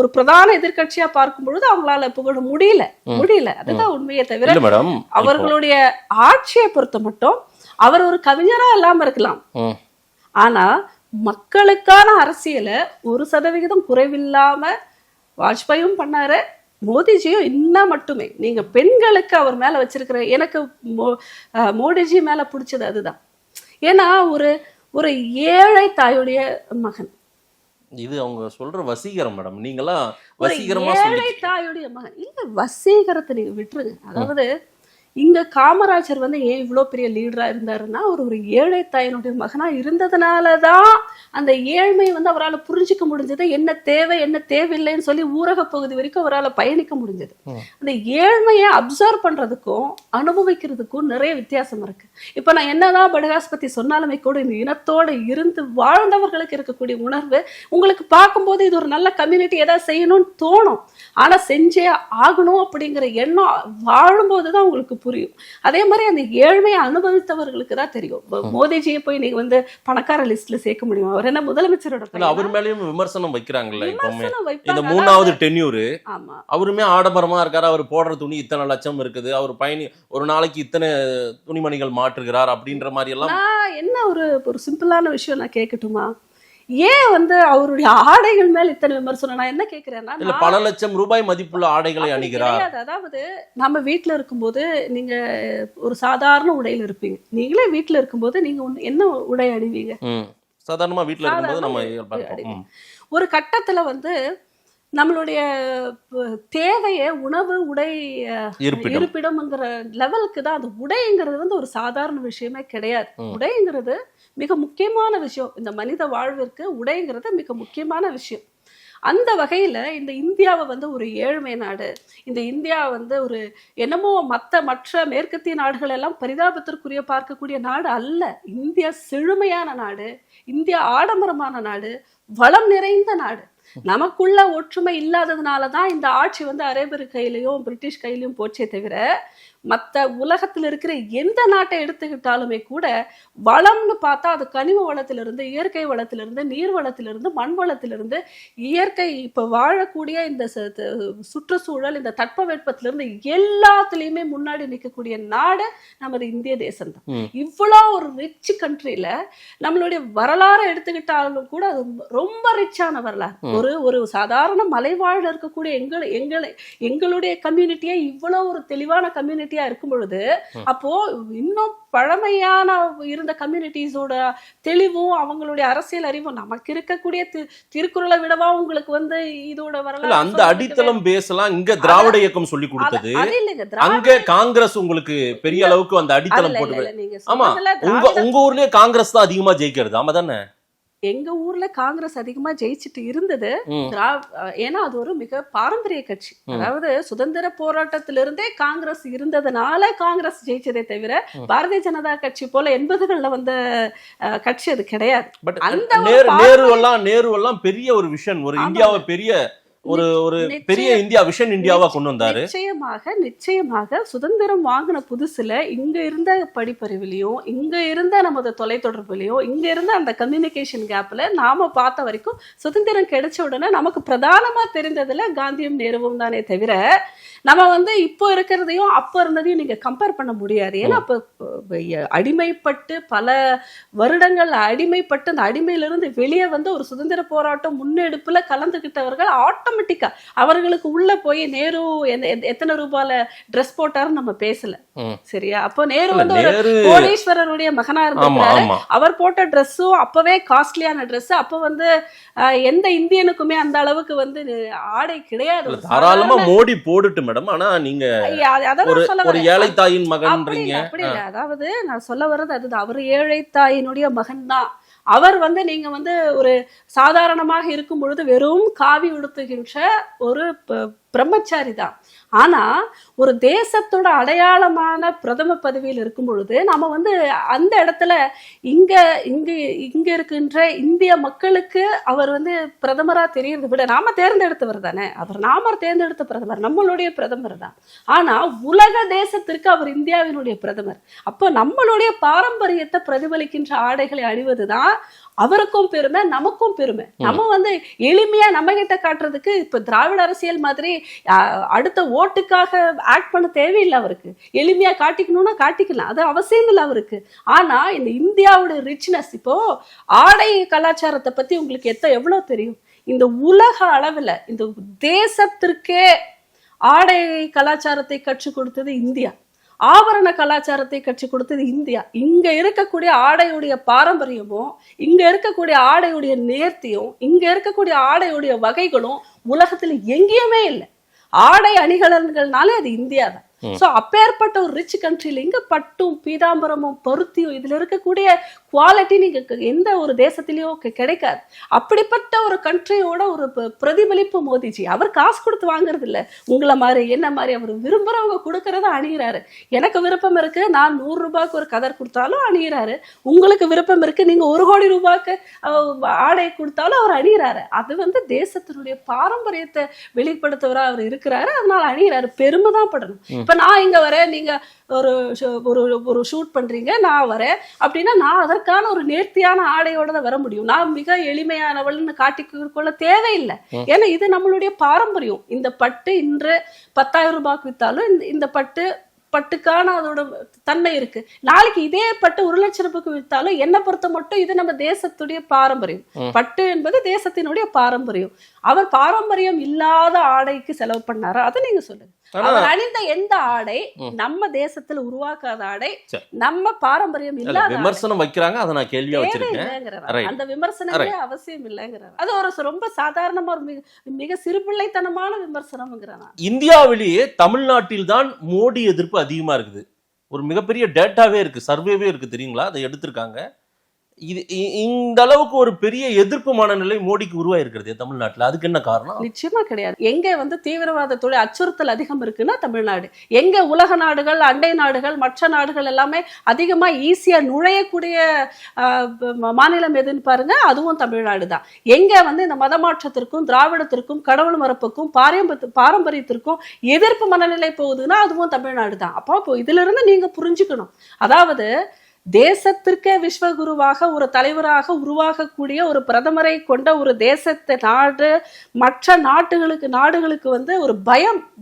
ஒரு பிரதான எதிர்கட்சியா பார்க்கும் பொழுது அவங்களால புகழ முடியல. அதுதான் உண்மையை தவிர அவர்களுடைய ஆட்சியை பொறுத்த மட்டும் அவர் ஒரு கவிஞரா இல்லாம இருக்கலாம். ஆனா மக்களுக்கான அரசியலை 1% குறைவில்லாம வாஜ்பாயும் பண்ணாரு, மோடிஜியும். இன்னும் மட்டுமே நீங்க பெண்களுக்கு அவர் மேல வச்சிருக்கிற, எனக்கு மோடிஜி மேல பிடிச்சது அதுதான். ஏன்னா ஒரு ஏழை தாயுடைய மகன். இது அவங்க சொல்ற வசீகரம் மேடம். நீங்களாம் வசீகரமா ஏழை தாயுடைய மகன் இல்ல, வசீகரத்தை நீங்க விட்டுருங்க. அதாவது இங்க காமராஜர் ஏன் இவ்வளவு பெரிய லீடரா இருந்தாருன்னா ஒரு ஏழை தாயினுடைய மகனா இருந்ததுனாலதான் அந்த ஏழ்மை அவரால் புரிஞ்சுக்க முடிஞ்சது. என்ன தேவை என்ன தேவையில்லைன்னு சொல்லி ஊரக பகுதி வரைக்கும் அவரால் பயணிக்க முடிஞ்சது. அந்த ஏழ்மையை அப்சர்வ் பண்றதுக்கும் அனுபவிக்கிறதுக்கும் நிறைய வித்தியாசம் இருக்கு. இப்ப நான் என்னதான் படுகாஸ் பத்தி சொன்னாலுமே கூட இந்த இனத்தோட இருந்து வாழ்ந்தவர்களுக்கு இருக்கக்கூடிய உணர்வு உங்களுக்கு பார்க்கும்போது இது ஒரு நல்ல கம்யூனிட்டி, ஏதாவது செய்யணும்னு தோணும். ஆனா செஞ்சே ஆகணும் அப்படிங்கிற எண்ணம் வாழும்போதுதான் உங்களுக்கு புரியும். அதே மாதிரி அந்த ஏழ்மையை அனுபவித்தவர்களுக்கு தான் தெரியும். மோடிஜியை போய் நீங்க பணக்கார லிஸ்ட்ல சேர்க்க முடியும்? அவர் என்ன முதலமைச்சரோட அவர் மேலயும் விமர்சனம் வைக்கிறாங்கல்ல. இந்த 3வது டென்யூர் அவருமே ஆடம்பரமா இருக்காரு, அவர் போடுற துணி இத்தனை லட்சம் இருக்குது, அவர் பயணி ஒரு நாளைக்கு இத்தனை துணிமணிகள் மாற்றுகிறார் அப்படின்ற மாதிரி எல்லாம். என்ன ஒரு சிம்பிளான விஷயம் நான் கேட்கட்டுமா? ஏன் அவருடைய ஆடைகள் மேல இத்தனை விமர்சனம்? நான் என்ன கேட்கிறேன்னா, பல லட்சம் ரூபாய் மதிப்புள்ள ஆடைகளை அணிகிறார். அதாவது நம்ம வீட்டுல இருக்கும்போது நீங்க ஒரு சாதாரண உடையில இருப்பீங்க. நீங்களே வீட்டுல இருக்கும்போது நீங்க என்ன உடை அணிவீங்க? சாதாரணமா வீட்டுல இருக்கும்போது நம்ம ஒரு கட்டத்துல நம்மளுடைய தேவையை உணவு உடை இருப்பிடம்ங்கிற லெவலுக்கு தான் அந்த உடைங்கிறது ஒரு சாதாரண விஷயமே கிடையாது. உடைங்கிறது மிக முக்கியமான விஷயம். இந்த மனித வாழ்விற்கு உடைங்கிறது மிக முக்கியமான விஷயம். அந்த வகையில இந்த இந்தியாவை ஒரு ஏழ்மை நாடு, இந்த இந்தியா ஒரு என்னமோ மற்ற மேற்கத்திய நாடுகள் எல்லாம் பரிதாபத்திற்குரிய பார்க்கக்கூடிய நாடு அல்ல. இந்தியா செழுமையான நாடு, இந்தியா ஆடம்பரமான நாடு, வளம் நிறைந்த நாடு. நமக்குள்ள ஒற்றுமை இல்லாததுனாலதான் இந்த ஆட்சி அரேபியர் கையிலையும் பிரிட்டிஷ் கையிலையும் போச்சே தவிர மற்ற உலகத்தில் இருக்கிற எந்த நாட்டை எடுத்துக்கிட்டாலுமே கூட வளம்னு பார்த்தா அது கனிம வளத்திலிருந்து, இயற்கை வளத்திலிருந்து, நீர் வளத்திலிருந்து, மண் வளத்திலிருந்து, இயற்கை இப்ப வாழக்கூடிய இந்த சுற்றுச்சூழல், இந்த தட்பவெப்பத்திலிருந்து எல்லாத்துலயுமே முன்னாடி நிற்கக்கூடிய நாடு நமது இந்திய தேசம் தான். இவ்வளோ ஒரு ரிச் கண்ட்ரியில நம்மளுடைய வரலாறு எடுத்துக்கிட்டாலும் கூட அது ரொம்ப ரிச்சான வரலாறு. ஒரு சாதாரண மலைவாழ்ல இருக்கக்கூடிய எங்களுடைய கம்யூனிட்டியே இவ்வளவு ஒரு தெளிவான கம்யூனிட்டியா இருக்கும் பொழுது, அப்போ இன்னும் பழமையான இருந்த கம்யூனிட்டிஸோட தெளிவும் அவங்களுடைய அரசியல் அறிவும் நமக்கு இருக்கக்கூடிய திருக்குறளை விடவா உங்களுக்கு வந்து இதோட வரலாறு அந்த அடித்தளம் பேசலாம். இங்க திராவிட இயக்கம் சொல்லி கொடுத்தது, அங்க காங்கிரஸ் உங்களுக்கு பெரிய அளவுக்கு அந்த அடித்தளம் போட்டு. ஆமா, உங்க ஊர்லயே காங்கிரஸ் தான் அதிகமா ஜெயிக்கிறது. ஆமா தானே? எங்க ஊர்ல காங்கிரஸ் அதிகமா ஜெயிச்சுட்டு இருந்தது. ஏன்னா அது ஒரு மிக பாரம்பரிய கட்சி. அதாவது சுதந்திர போராட்டத்திலிருந்தே காங்கிரஸ் இருந்ததுனால காங்கிரஸ் ஜெயிச்சதே தவிர பாரதிய ஜனதா கட்சி போல 80கள்ல வந்த கட்சி அது கிடையாது. நேரு எல்லாம் பெரிய ஒரு விஷன், ஒரு இந்தியாவை பெரிய ஒரு பெரிய இந்தியா விஷன் இந்தியாவா கொண்டு வந்தாரு. நிச்சயமாக சுதந்திரம் வாங்கின புதுசுல இங்க இருந்த படிப்பறிவிலையும், இங்க இருந்த நமது தொலைத்தொடர்புலையும், இங்க இருந்த அந்த கம்யூனிகேஷன் கேப்ல நாம பார்த்த வரைக்கும் சுதந்திரம் கிடைச்ச உடனே நமக்கு பிரதானமா தெரிந்ததுல காந்தியும் நேருவும் தானே தவிர நம்ம வந்து இப்போ இருக்கிறதையும் அப்ப இருந்ததையும் நீங்க கம்பேர் பண்ண முடியாது. ஏன்னா அப்ப அடிமைப்பட்டு பல வருடங்கள் அடிமைப்பட்டு அந்த அடிமையிலிருந்து வெளியே வந்து ஒரு சுதந்திர போராட்டம் முன்னெடுப்புல கலந்துகிட்டவர்கள் ஆட்டோமேட்டிக்கா அவர்களுக்கு உள்ள போய் நேரு எத்தனை ரூபாயில ட்ரெஸ் போட்டாருன்னு நம்ம பேசல. சரியா? அப்போ நேரு வந்து ஒரு கோடீஸ்வரருடைய மகனா இருந்தாரு. அவர் போட்ட ட்ரெஸ்ஸும் அப்பவே காஸ்ட்லியான ட்ரெஸ். அப்ப வந்து எந்த இந்தியனுக்குமே அந்த அளவுக்கு வந்து ஆடை கிடையாது. தாராளமா மோடி போட்டுட்டு மேடம். ஆனா நீங்க ஒரு ஏழை தாயின் மகன்றீங்க. அப்படி இல்ல. அதாவது நான் சொல்ல வர்றது அதுதான், அவர் ஏழை தாயினுடைய மகன் தான். அவர் வந்து நீங்க வந்து ஒரு சாதாரணமாக இருக்கும் பொழுது வெறும் காவி உடுத்துகின்ற ஒரு பிரம்மச்சாரி தான். ஆனா ஒரு தேசத்தோட அடையாளமான பிரதம பதவியில் இருக்கும் பொழுது நம்ம வந்து அந்த இடத்துல இங்க இங்க இங்க இருக்கின்ற இந்திய மக்களுக்கு அவர் வந்து பிரதமரா தெரியறதை விட நாம தேர்ந்தெடுத்தவர் தானே. அவர் நாம தேர்ந்தெடுத்த பிரதமர், நம்மளுடைய பிரதமர் தான். ஆனா உலக தேசத்திற்கு அவர் இந்தியாவினுடைய பிரதமர். அப்போ நம்மளுடைய பாரம்பரியத்தை பிரதிபலிக்கின்ற ஆடைகளை அணிவதுதான் அவருக்கும் பெருமை, நமக்கும் பெருமை. நம்ம வந்து எளிமையா நம்ம கிட்ட காட்டுறதுக்கு இப்ப திராவிட அரசியல் மாதிரி அடுத்த ஓட்டுக்காக ஆக்ட் பண்ண தேவையில்லை. அவருக்கு எளிமையா காட்டிக்கணும்னா காட்டிக்கலாம், அது அவசியம் இல்லை அவருக்கு. ஆனா இந்த இந்தியாவோட ரிச்னஸ், இப்போ ஆடை கலாச்சாரத்தை பத்தி உங்களுக்கு எவ்வளவு தெரியும்? இந்த உலக அளவுல இந்த தேசத்திற்கே ஆடை கலாச்சாரத்தை கற்றுக் கொடுத்தது இந்தியா. ஆபரண கலாச்சாரத்தை கற்றுக் கொடுத்தது இந்தியா. இங்க இருக்கக்கூடிய ஆடையுடைய பாரம்பரியமும், இங்க இருக்கக்கூடிய ஆடையுடைய நேர்த்தியும், இங்க இருக்கக்கூடிய ஆடையுடைய வகைகளும் உலகத்துல எங்கேயுமே இல்லை. ஆடை அணிகலன்கள்னாலே அது இந்தியா தான். சோ அப்பேற்பட்ட ஒரு ரிச் கண்ட்ரில இங்க பட்டும் பீதாம்பரமும் பருத்தியும் இதுல இருக்கக்கூடிய குவாலிட்டி நீங்க எந்த ஒரு தேசத்திலயும் கிடைக்காது. அப்படிப்பட்ட ஒரு கண்ட்ரியோட ஒரு பிரதிபலிப்பு மோடிஜி. அவர் காசு கொடுத்து வாங்குறது இல்ல, உங்களை மாதிரி என்ன மாதிரி அவர் விரும்புறவங்க கொடுக்கறத அணிகிறாரு. எனக்கு விருப்பம் இருக்கு, நான் 100 ரூபாய்க்கு ஒரு கதர் கொடுத்தாலும் அணிகிறாரு. உங்களுக்கு விருப்பம் இருக்கு, நீங்க 1 கோடி ரூபாய்க்கு ஆடை கொடுத்தாலும் அவர் அணிகிறாரு. அது வந்து தேசத்தினுடைய பாரம்பரியத்தை வெளிப்படுத்துவரா அவர் இருக்கிறாரு, அதனால அணிகிறாரு. பெருமை தான் படணும். இப்ப நான் இங்க வரேன், நீங்க ஒரு ஷூட் பண்றீங்க, நான் வரேன் அப்படின்னா நான் அதற்கான ஒரு நேர்த்தியான ஆடையோட தான் வர முடியும். நான் மிக எளிமையானவள்னு காட்டிக்கொள்ள தேவையில்லை. ஏன்னா இது நம்மளுடைய பாரம்பரியம். இந்த பட்டு இன்று 10,000 ரூபாய்க்கு வித்தாலும் இந்த பட்டுக்கான அதோட தன்மை இருக்கு. நாளைக்கு இதே பட்டு 1 லட்சம் ரூபாய்க்கு வித்தாலும் என்னை பொறுத்த மட்டும் இது நம்ம தேசத்துடைய பாரம்பரியம். பட்டு என்பது தேசத்தினுடைய பாரம்பரியம். அவர் பாரம்பரியம் இல்லாத ஆடைக்கு செலவு பண்ணாரா? அதை நீங்க சொல்லுங்க. அவர் அணிந்த எந்த ஆடை நம்ம தேசத்துல உருவாக்காத ஆடை, நம்ம பாரம்பரியம் இல்லாத விமர்சனம் வைக்கிறாங்க. அதை நான் கேள்வியா வச்சிருக்கேன். அந்த விமர்சனமே அவசியம் இல்லைங்கிறார். அது ஒரு ரொம்ப சாதாரணமா ஒரு மிக சிறுபிள்ளைத்தனமான விமர்சனம்ங்கிறாங்க. இந்தியாவிலேயே தமிழ்நாட்டில் தான் மோடி எதிர்ப்பு அதிகமா இருக்குது. ஒரு மிகப்பெரிய டேட்டாவே இருக்கு, சர்வேவே இருக்கு, தெரியுங்களா? அதை எடுத்திருக்காங்க. இந்த அளவுக்கு ஒரு பெரிய எதிர்ப்பு மனநிலை மோடிக்கு உருவாயிருக்கிறது தமிழ்நாட்டுல. அதுக்கு என்ன காரணம்? நிச்சயமா கிடையாது. எங்க தீவிரவாதத்துடைய அச்சுறுத்தல் அதிகம் இருக்குன்னா தமிழ்நாடு. எங்க உலக நாடுகள், அண்டை நாடுகள், மற்ற நாடுகள் எல்லாமே அதிகமா ஈஸியா நுழையக்கூடிய மாநிலம் எதுன்னு பாருங்க, அதுவும் தமிழ்நாடு தான். எங்க இந்த மதமாற்றத்திற்கும் திராவிடத்திற்கும் கடவுள் மரப்புக்கும் பாரம்பரியத்திற்கும் எதிர்ப்பு மனநிலை போகுதுன்னா அதுவும் தமிழ்நாடு தான். அப்போ இதுல இருந்து நீங்க புரிஞ்சுக்கணும், அதாவது தேசத்திற்கே விஸ்வகுருவாக ஒரு தலைவராக உருவாகக்கூடிய ஒரு பிரதமரை கொண்ட ஒரு தேசத்தை மற்ற நாடுகளுக்கு ஒரு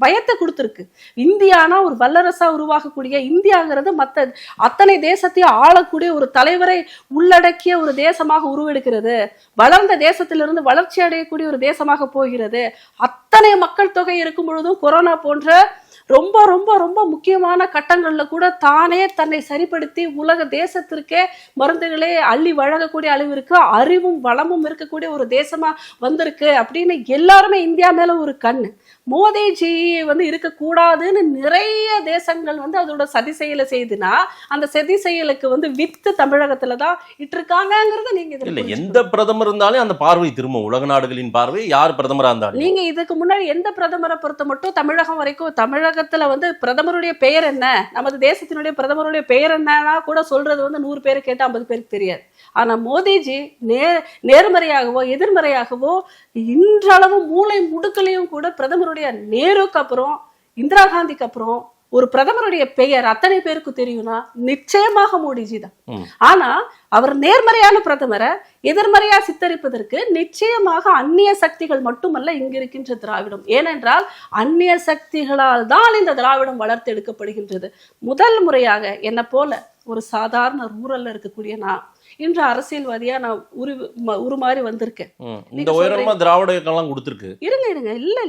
பயத்தை கொடுத்துருக்கு. இந்தியானா ஒரு வல்லரசா உருவாகக்கூடிய, இந்தியாங்கிறது மற்ற அத்தனை தேசத்தையும் ஆளக்கூடிய ஒரு தலைவரை உள்ளடக்கிய ஒரு தேசமாக உருவெடுக்கிறது. வளர்ந்த தேசத்திலிருந்து வளர்ச்சி அடையக்கூடிய ஒரு தேசமாக போகிறது. அத்தனை மக்கள் தொகை இருக்கும் பொழுதும் கொரோனா போன்ற ரொம்ப ரொம்ப ரொம்ப முக்கியமான கட்டங்கள்ல கூட தானே தன்னை சரிப்படுத்தி உலக தேசத்திற்கே மருந்துகளே அள்ளி வழங்கக்கூடிய அளவிற்கு அறிவும் வளமும் இருக்கக்கூடிய ஒரு தேசமா வந்திருக்கு அப்படின்னு எல்லாருமே இந்தியா மேல ஒரு கண்ணு. மோடிஜி இருக்கக்கூடாதுன்னு நிறைய தேசங்கள் அதோட சதி செயலை செய்துனா அந்த சதி செயலுக்கு வித்து தமிழகத்துலதான் இட்டிருக்காங்கிறத நீங்க இல்ல, எந்த பிரதமர் இருந்தாலும் அந்த பார்வை திரும்ப உலக நாடுகளின் பார்வை யார் பிரதமரா இருந்தாலும். நீங்க இதுக்கு முன்னாடி எந்த பிரதமரை பொறுத்த மட்டும் தமிழகம் வரைக்கும் தமிழகத்துல பிரதமருடைய பெயர் என்ன, நமது தேசத்தினுடைய பிரதமருடைய பெயர் என்னன்னா கூட சொல்றது 100 பேரு கேட்டா 50 பேருக்கு தெரியாது. ஆனா மோடிஜி நேர்மறையாகவோ எதிர்மறையாகவோ இன்றளவு மூளை முடுக்கலையும் கூட பிரதமருடைய நேருக்கு அப்புறம் இந்திரா காந்திக்கு அப்புறம் ஒரு பிரதமருடைய பெயர் அத்தனை பேருக்கு தெரியும்னா நிச்சயமாக மோடிஜி தான். ஆனா அவர் நேர்மறையான பிரதமரை எதிர்மறையா சித்தரிப்பதற்கு நிச்சயமாக அந்நிய சக்திகள் மட்டுமல்ல இங்க இருக்கின்ற திராவிடம். ஏனென்றால் அந்நிய சக்திகளால் தான் இந்த திராவிடம் வளர்த்து எடுக்கப்படுகின்றது. முதல் முறையாக என்ன போல ஒரு சாதாரண ரூரல்ல இருக்கக்கூடிய நான் இன்று அரசியல்வாதியா நான் உருமாறி வந்திருக்கேன். இந்த உயரமா திராவிட இயக்கம் கொடுத்திருக்கு. இருங்க இல்ல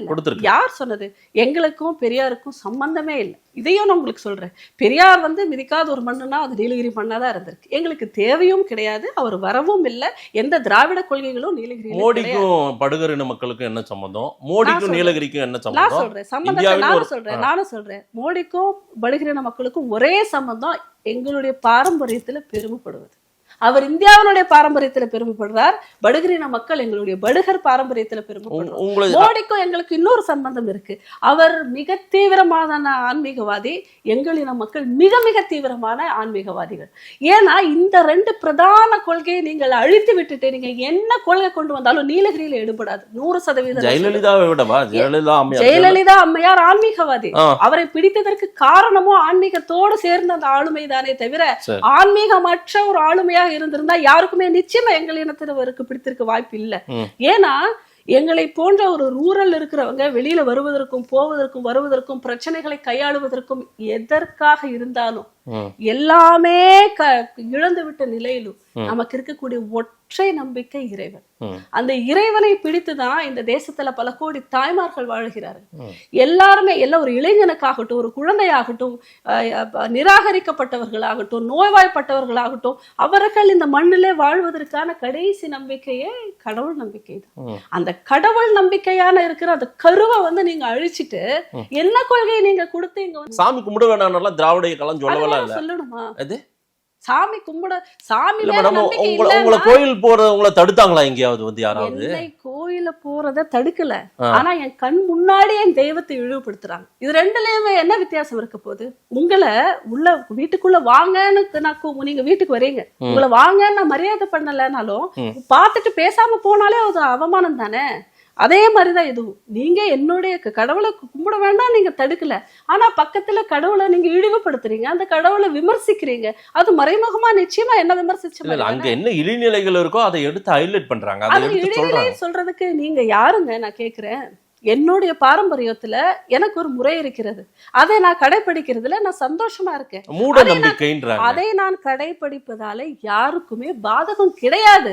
யார் சொன்னது? எங்களுக்கும் பெரியாருக்கும் சம்பந்தமே இல்லை. இதையும் நான் உங்களுக்கு சொல்றேன். பெரியார் மிதிக்காத ஒரு மண்ணுனா அது நீலகிரி மண்ணாதான் இருந்திருக்கு. எங்களுக்கு தேவையும் கிடையாது, அவர் வரவும் இல்லை. எந்த திராவிட கொள்கைகளும் நீலகிரி. மோடிக்கும் படுகரின மக்களுக்கும் என்ன சம்பந்தம்? மோடிக்கும் நீலகிரிக்கும் என்ன சம்பந்தம்? நான் சொல்றேன் சம்பந்தத்தை நானும் சொல்றேன். மோடிக்கும் படுகரின மக்களுக்கும் ஒரே சம்பந்தம், எங்களுடைய பாரம்பரியத்துல பெருமைப்படுவது. அவர் இந்தியாவினுடைய பாரம்பரியத்துல பெருமைப்படுறார். படுகரின மக்கள் எங்களுடைய படுகர் பாரம்பரியத்துல பெருமைப்படுறார். மோடிக்கும் எங்களுக்கு இன்னொரு சம்பந்தம் இருக்கு. அவர் மிக தீவிரமான ஆன்மீகவாதி, எங்களின மக்கள் மிக மிக தீவிரமான ஆன்மீகவாதிகள். ஏன்னா இந்த 2 பிரதான கொள்கையை நீங்கள் அழித்து விட்டுட்டு நீங்க என்ன கொள்கை கொண்டு வந்தாலும் நீலகிரியில எடுபடாது. 100%. ஜெயலலிதா அம்மையார் ஆன்மீகவாதி. அவரை பிடித்ததற்கு காரணமும் ஆன்மீகத்தோடு சேர்ந்த அந்த ஆளுமை தானே தவிர ஆன்மீகமற்ற ஒரு ஆளுமையா இருந்திருந்தா யாருக்குமே நிச்சயமா எங்கள் இனத்தினருக்கு பிடித்திருக்க வாய்ப்பு இல்லை. ஏன்னா எங்களை போன்ற ஒரு ரூரல் இருக்கிறவங்க வெளியில வருவதற்கும் பிரச்சனைகளை கையாளுவதற்கும் எதற்காக இருந்தாலும் எல்லாமே இழந்து விட்ட நிலையிலும் நமக்கு இருக்கக்கூடிய ஒற்றை நம்பிக்கை இறைவன். அந்த இறைவனை பிடித்துதான் இந்த தேசத்துல பல கோடி தாய்மார்கள் வாழ்கிறார்கள். எல்லாருமே ஒரு இளைஞனுக்காகட்டும், ஒரு குழந்தையாகட்டும், நிராகரிக்கப்பட்டவர்களாகட்டும், நோய்வாய்ப்பட்டவர்களாகட்டும், அவர்கள் இந்த மண்ணிலே வாழ்வதற்கான கடைசி நம்பிக்கையே கடவுள் நம்பிக்கை தான். அந்த கடவுள் நம்பிக்கையான இருக்கிற அந்த கருவை நீங்க அழிச்சிட்டு என்ன கொள்கையை நீங்க கொடுத்தீங்க? சாமி கும்பிட வேண்டாம் திராவிட இயக்கம் சொல்லணுமா? அது சாமி கும்பிட சாமி உங்களை கோயில் போறவங்கள தடுத்தாங்களா எங்கேயாவது? யாராவது கோயில போறத தடுக்கல, ஆனா என் கண் முன்னாடி என் தெய்வத்தை இழிவுபடுத்துறாங்க. இது ரெண்டுலயுமே என்ன வித்தியாசம் இருக்க போகுது? உங்களை வீட்டுக்குள்ள வாங்கன்னு நீங்க வீட்டுக்கு வரீங்க, உங்களை வாங்கன்னு நான் மரியாதை பண்ணலனாலும் பார்த்துட்டு பேசாம போனாலே அது அவமானம் தானே. அதே மாதிரிதான் இதுவும். நீங்க என்னுடைய கடவுளை கும்பிட வேண்டாம் நீங்க தடுக்கல, ஆனா பக்கத்துல கடவுளை நீங்க இழிவுபடுத்துறீங்க, அந்த கடவுளை விமர்சிக்கிறீங்க. அது மறைமுகமா நிச்சயமா என்ன விமர்சிச்சு அங்க என்ன இழிநிலைகள் இருக்கோ அதை எடுத்து ஹைலைட் பண்றாங்க. அது இழிநிலை சொல்றதுக்கு நீங்க யாருங்க? நான் கேக்குறேன். என்னுடைய பாரம்பரியத்துல எனக்கு ஒரு முறை இருக்கிறது, அதை நான் கடைபிடிக்கிறதுல நான் சந்தோஷமா இருக்கேன். அதை நான் கடைபிடிப்பதால யாருக்குமே பாதகம் கிடையாது.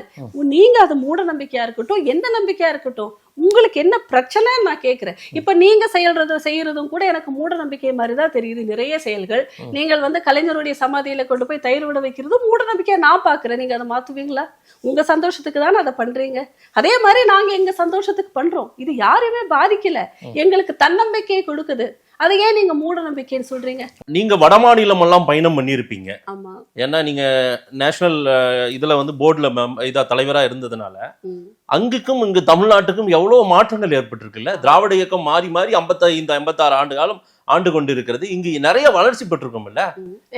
நீங்க அது மூட நம்பிக்கையா இருக்கட்டும், எந்த நம்பிக்கையா இருக்கட்டும், உங்களுக்கு என்ன பிரச்சனைன்னு நான் கேட்கிறேன். இப்ப நீங்க செய்யறதும் கூட எனக்கு மூட நம்பிக்கை மாதிரிதான் தெரியுது. நிறைய செயல்கள் நீங்கள் கலைஞருடைய சமாதியில கொண்டு போய் தயிர் விட வைக்கிறதும் மூட நம்பிக்கையா நான் பாக்குறேன். நீங்க அதை மாத்துவீங்களா? உங்க சந்தோஷத்துக்கு தானே அதை பண்றீங்க. அதே மாதிரி நாங்க எங்க சந்தோஷத்துக்கு பண்றோம். இது யாருமே பாதிக்கல, எங்களுக்கு தன்னம்பிக்கையை கொடுக்குது. அதை ஏன் நீங்க மூட நம்பிக்கைன்னு சொல்றீங்க? நீங்க வட மாநிலம் எல்லாம் பயணம் பண்ணியிருப்பீங்க. ஆமா. ஏன்னா நீங்க நேஷனல் இதுல வந்து போர்டுல இதா தலைவரா இருந்ததுனால அங்குக்கும் இங்கு தமிழ்நாட்டுக்கும் எவ்வளவு மாற்றங்கள் ஏற்பட்டிருக்குல்ல. திராவிட இயக்கம் மாறி மாறி 55-56 ஆண்டு காலம் ஆண்டு கொண்டு இருக்கிறது. இங்கு நிறைய வளர்ச்சி பெற்றிருக்கோம்ல.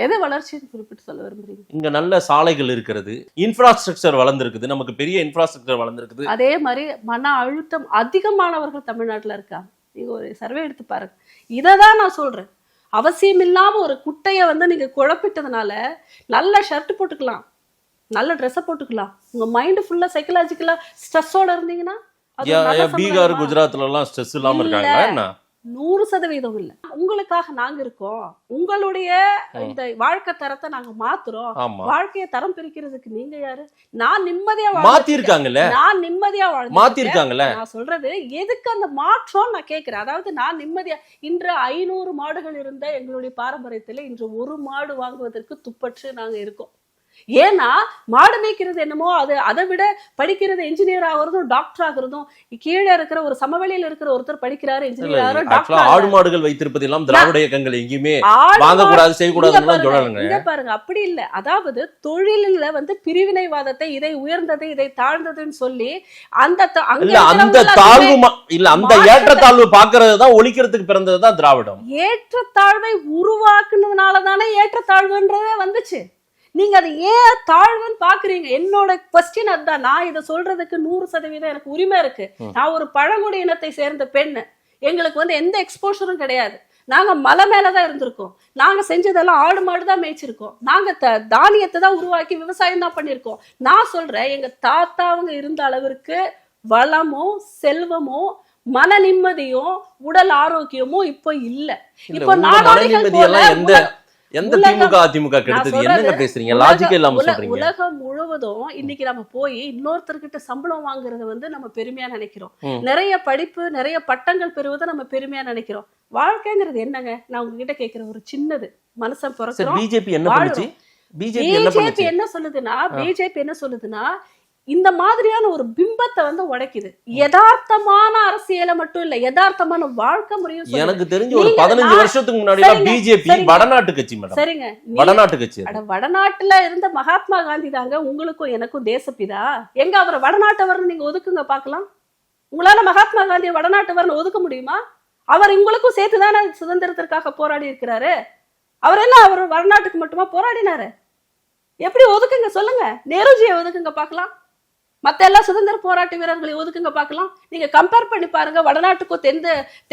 எதை வளர்ச்சின்னு குறிப்பிட்டு சொல்ல விரும்புறீங்க? இங்க நல்ல சாலைகள் இருக்கிறது, இன்ஃப்ராஸ்ட்ரக்சர் வளர்ந்துருக்குது, நமக்கு பெரிய இன்ஃப்ராஸ்ட்ரக்சர் வளர்ந்துருக்குது. அதே மாதிரி மன அழுத்தம் அதிகமானவர்கள் தமிழ்நாட்டுல இருக்காங்க. நீங்க ஒரு சர்வே எடுத்து பாருங்க. இததான் நான் சொல்றேன். அவசியம் இல்லாம ஒரு குட்டைய வந்து நீங்க குழப்பிட்டதுனால நல்ல ஷர்ட் போட்டுக்கலாம், நல்ல ட்ரெஸ்ஸை போட்டுக்கலாம், உங்க மைண்ட் ஃபுல்லா சைக்கலாஜிக்கலா ஸ்ட்ரெஸ்ஸோட இருந்தீங்கன்னா பீகார் குஜராத்ல எல்லாம் ஸ்ட்ரெஸ் இல்லாம இருக்காங்களா என்ன? 100% இல்ல. உங்களுக்காக நாங்க இருக்கோம். உங்களுடைய இந்த வாழ்க்கை தரத்தை நாங்க மாத்துறோம். வாழ்க்கையை தரம் பிரிக்கிறதுக்கு நீங்க யாரு? நான் நிம்மதியா மாத்திருக்காங்கல்ல, நான் நிம்மதியா மாத்திருக்காங்கல்ல. நான் சொல்றது எதுக்கு அந்த மாற்றம் நான் கேட்கிறேன். அதாவது நான் நிம்மதியா இன்று 500 மாடுகள் இருந்த எங்களுடைய பாரம்பரியத்துல இன்று ஒரு மாடு வாங்குவதற்கு துப்பற்று நாங்க இருக்கோம். ஏன்னா மாடு மேய்க்கிறது என்னமோ அதை விட படிக்கிறது என்ஜினியர் ஆகுறதும் டாக்டர் ஆகுறதும், கீழே இருக்கிற ஒரு சமவெளியில இருக்கிற ஒருத்தர் படிக்கிறாரு என்ஜினியர் ஆகுற டாக்டர். ஆடு மாடுகள் வைத்திருப்பது எல்லாம் திராவிட இயக்கங்கள் எங்கேயுமே வாங்கக்கூடாது செய்யக்கூடாது பாருங்க. அப்படி இல்ல. அதாவது தொழில வந்து பிரிவினைவாதத்தை, இதை உயர்ந்தது இதை தாழ்ந்ததுன்னு சொல்லி அந்த தாழ்வு இல்ல, அந்த ஏற்றத்தாழ்வு பாக்குறதுதான் ஒழிக்கிறதுக்கு பிறந்ததுதான் திராவிடம். ஏற்றத்தாழ்வை உருவாக்குனதுனாலதானே ஏற்றத்தாழ்வுன்றதே வந்துச்சு. நீங்க அதை ஏன் தாழ்வுன்னு பாக்குறீங்க? என்னோட கொஸ்டின் அதுதான். நான் இதை சொல்றதுக்கு 100% எனக்கு உரிமை இருக்கு. நான் ஒரு பழங்குடி இனத்தை சேர்ந்த பெண். எங்களுக்கு வந்து எந்த எக்ஸ்போஷரும் கிடையாது. நாங்க மலை மேலதான் இருந்திருக்கோம். நாங்க செஞ்சதெல்லாம் ஆடு மாடு தான் மேய்ச்சிருக்கோம். நாங்க தானியத்தை தான் உருவாக்கி விவசாயம் தான் பண்ணிருக்கோம். நான் சொல்றேன், எங்க தாத்தாவங்க இருந்த அளவிற்கு வளமும் செல்வமும் மன நிம்மதியும் உடல் ஆரோக்கியமும் இப்ப இல்ல. இப்ப நாடோடிகள் எந்த திமுக அதிமுக கெடுத்தது? என்னங்க பேசுறீங்க? லாஜிக்கே இல்லாம சொல்றீங்க. உலகம் முழுவதும் இன்னைக்கு நம்ம போய் இன்னொருத்தர்கிட்ட சம்பளம் வாங்குறத வந்து நம்ம பெருமையா நினைக்கிறோம். நிறைய படிப்பு, நிறைய பட்டங்கள் பெறுவதை நம்ம பெருமையா நினைக்கிறோம். வாழ்க்கைங்கிறது என்னங்க? நான் உங்ககிட்ட கேட்கிற ஒரு சின்னது மனுஷன் பிறக்கிறோம். பிஜேபி என்ன பண்ணுச்சு? பிஜேபி என்ன சொல்லுதுன்னா இந்த மாதிரியான ஒரு பிம்பத்தை வந்து உடைக்குது. யதார்த்தமான அரசியலை மட்டும் இல்ல, யதார்த்தமான வாழ்க்கை முறையும். எனக்கு தெரிஞ்சு ஒரு 15 வருஷத்துக்கு முன்னாடி பிஜேபி வடநாட்டு கட்சி மேடம். சரிங்க, வடநாட்டு கட்சி. வடநாட்டுல இருந்த மகாத்மா காந்தி தாங்க உங்களுக்கும் எனக்கும் தேசப்பிதா. எங்க அவரை வடநாட்டவர்னு நீங்க ஒதுக்குங்க பாக்கலாம். உங்களால மகாத்மா காந்தியை வடநாட்டவர்னு ஒதுக்க முடியுமா? அவர் உங்களுக்கும் சேர்த்துதானே சுதந்திரத்திற்காக போராடி இருக்கிறாரு. அவர் என்ன அவர் வடநாட்டுக்கு மட்டுமா போராடினாரு? எப்படி ஒதுக்குங்க சொல்லுங்க. நேருஜியை ஒதுக்குங்க பாக்கலாம். மத்த எல்லா சுதந்திர போராட்ட வீரர்களை ஒதுக்குங்க பாக்கலாம். நீங்க கம்பேர் பண்ணி பாருங்க. வடநாட்டுக்கும்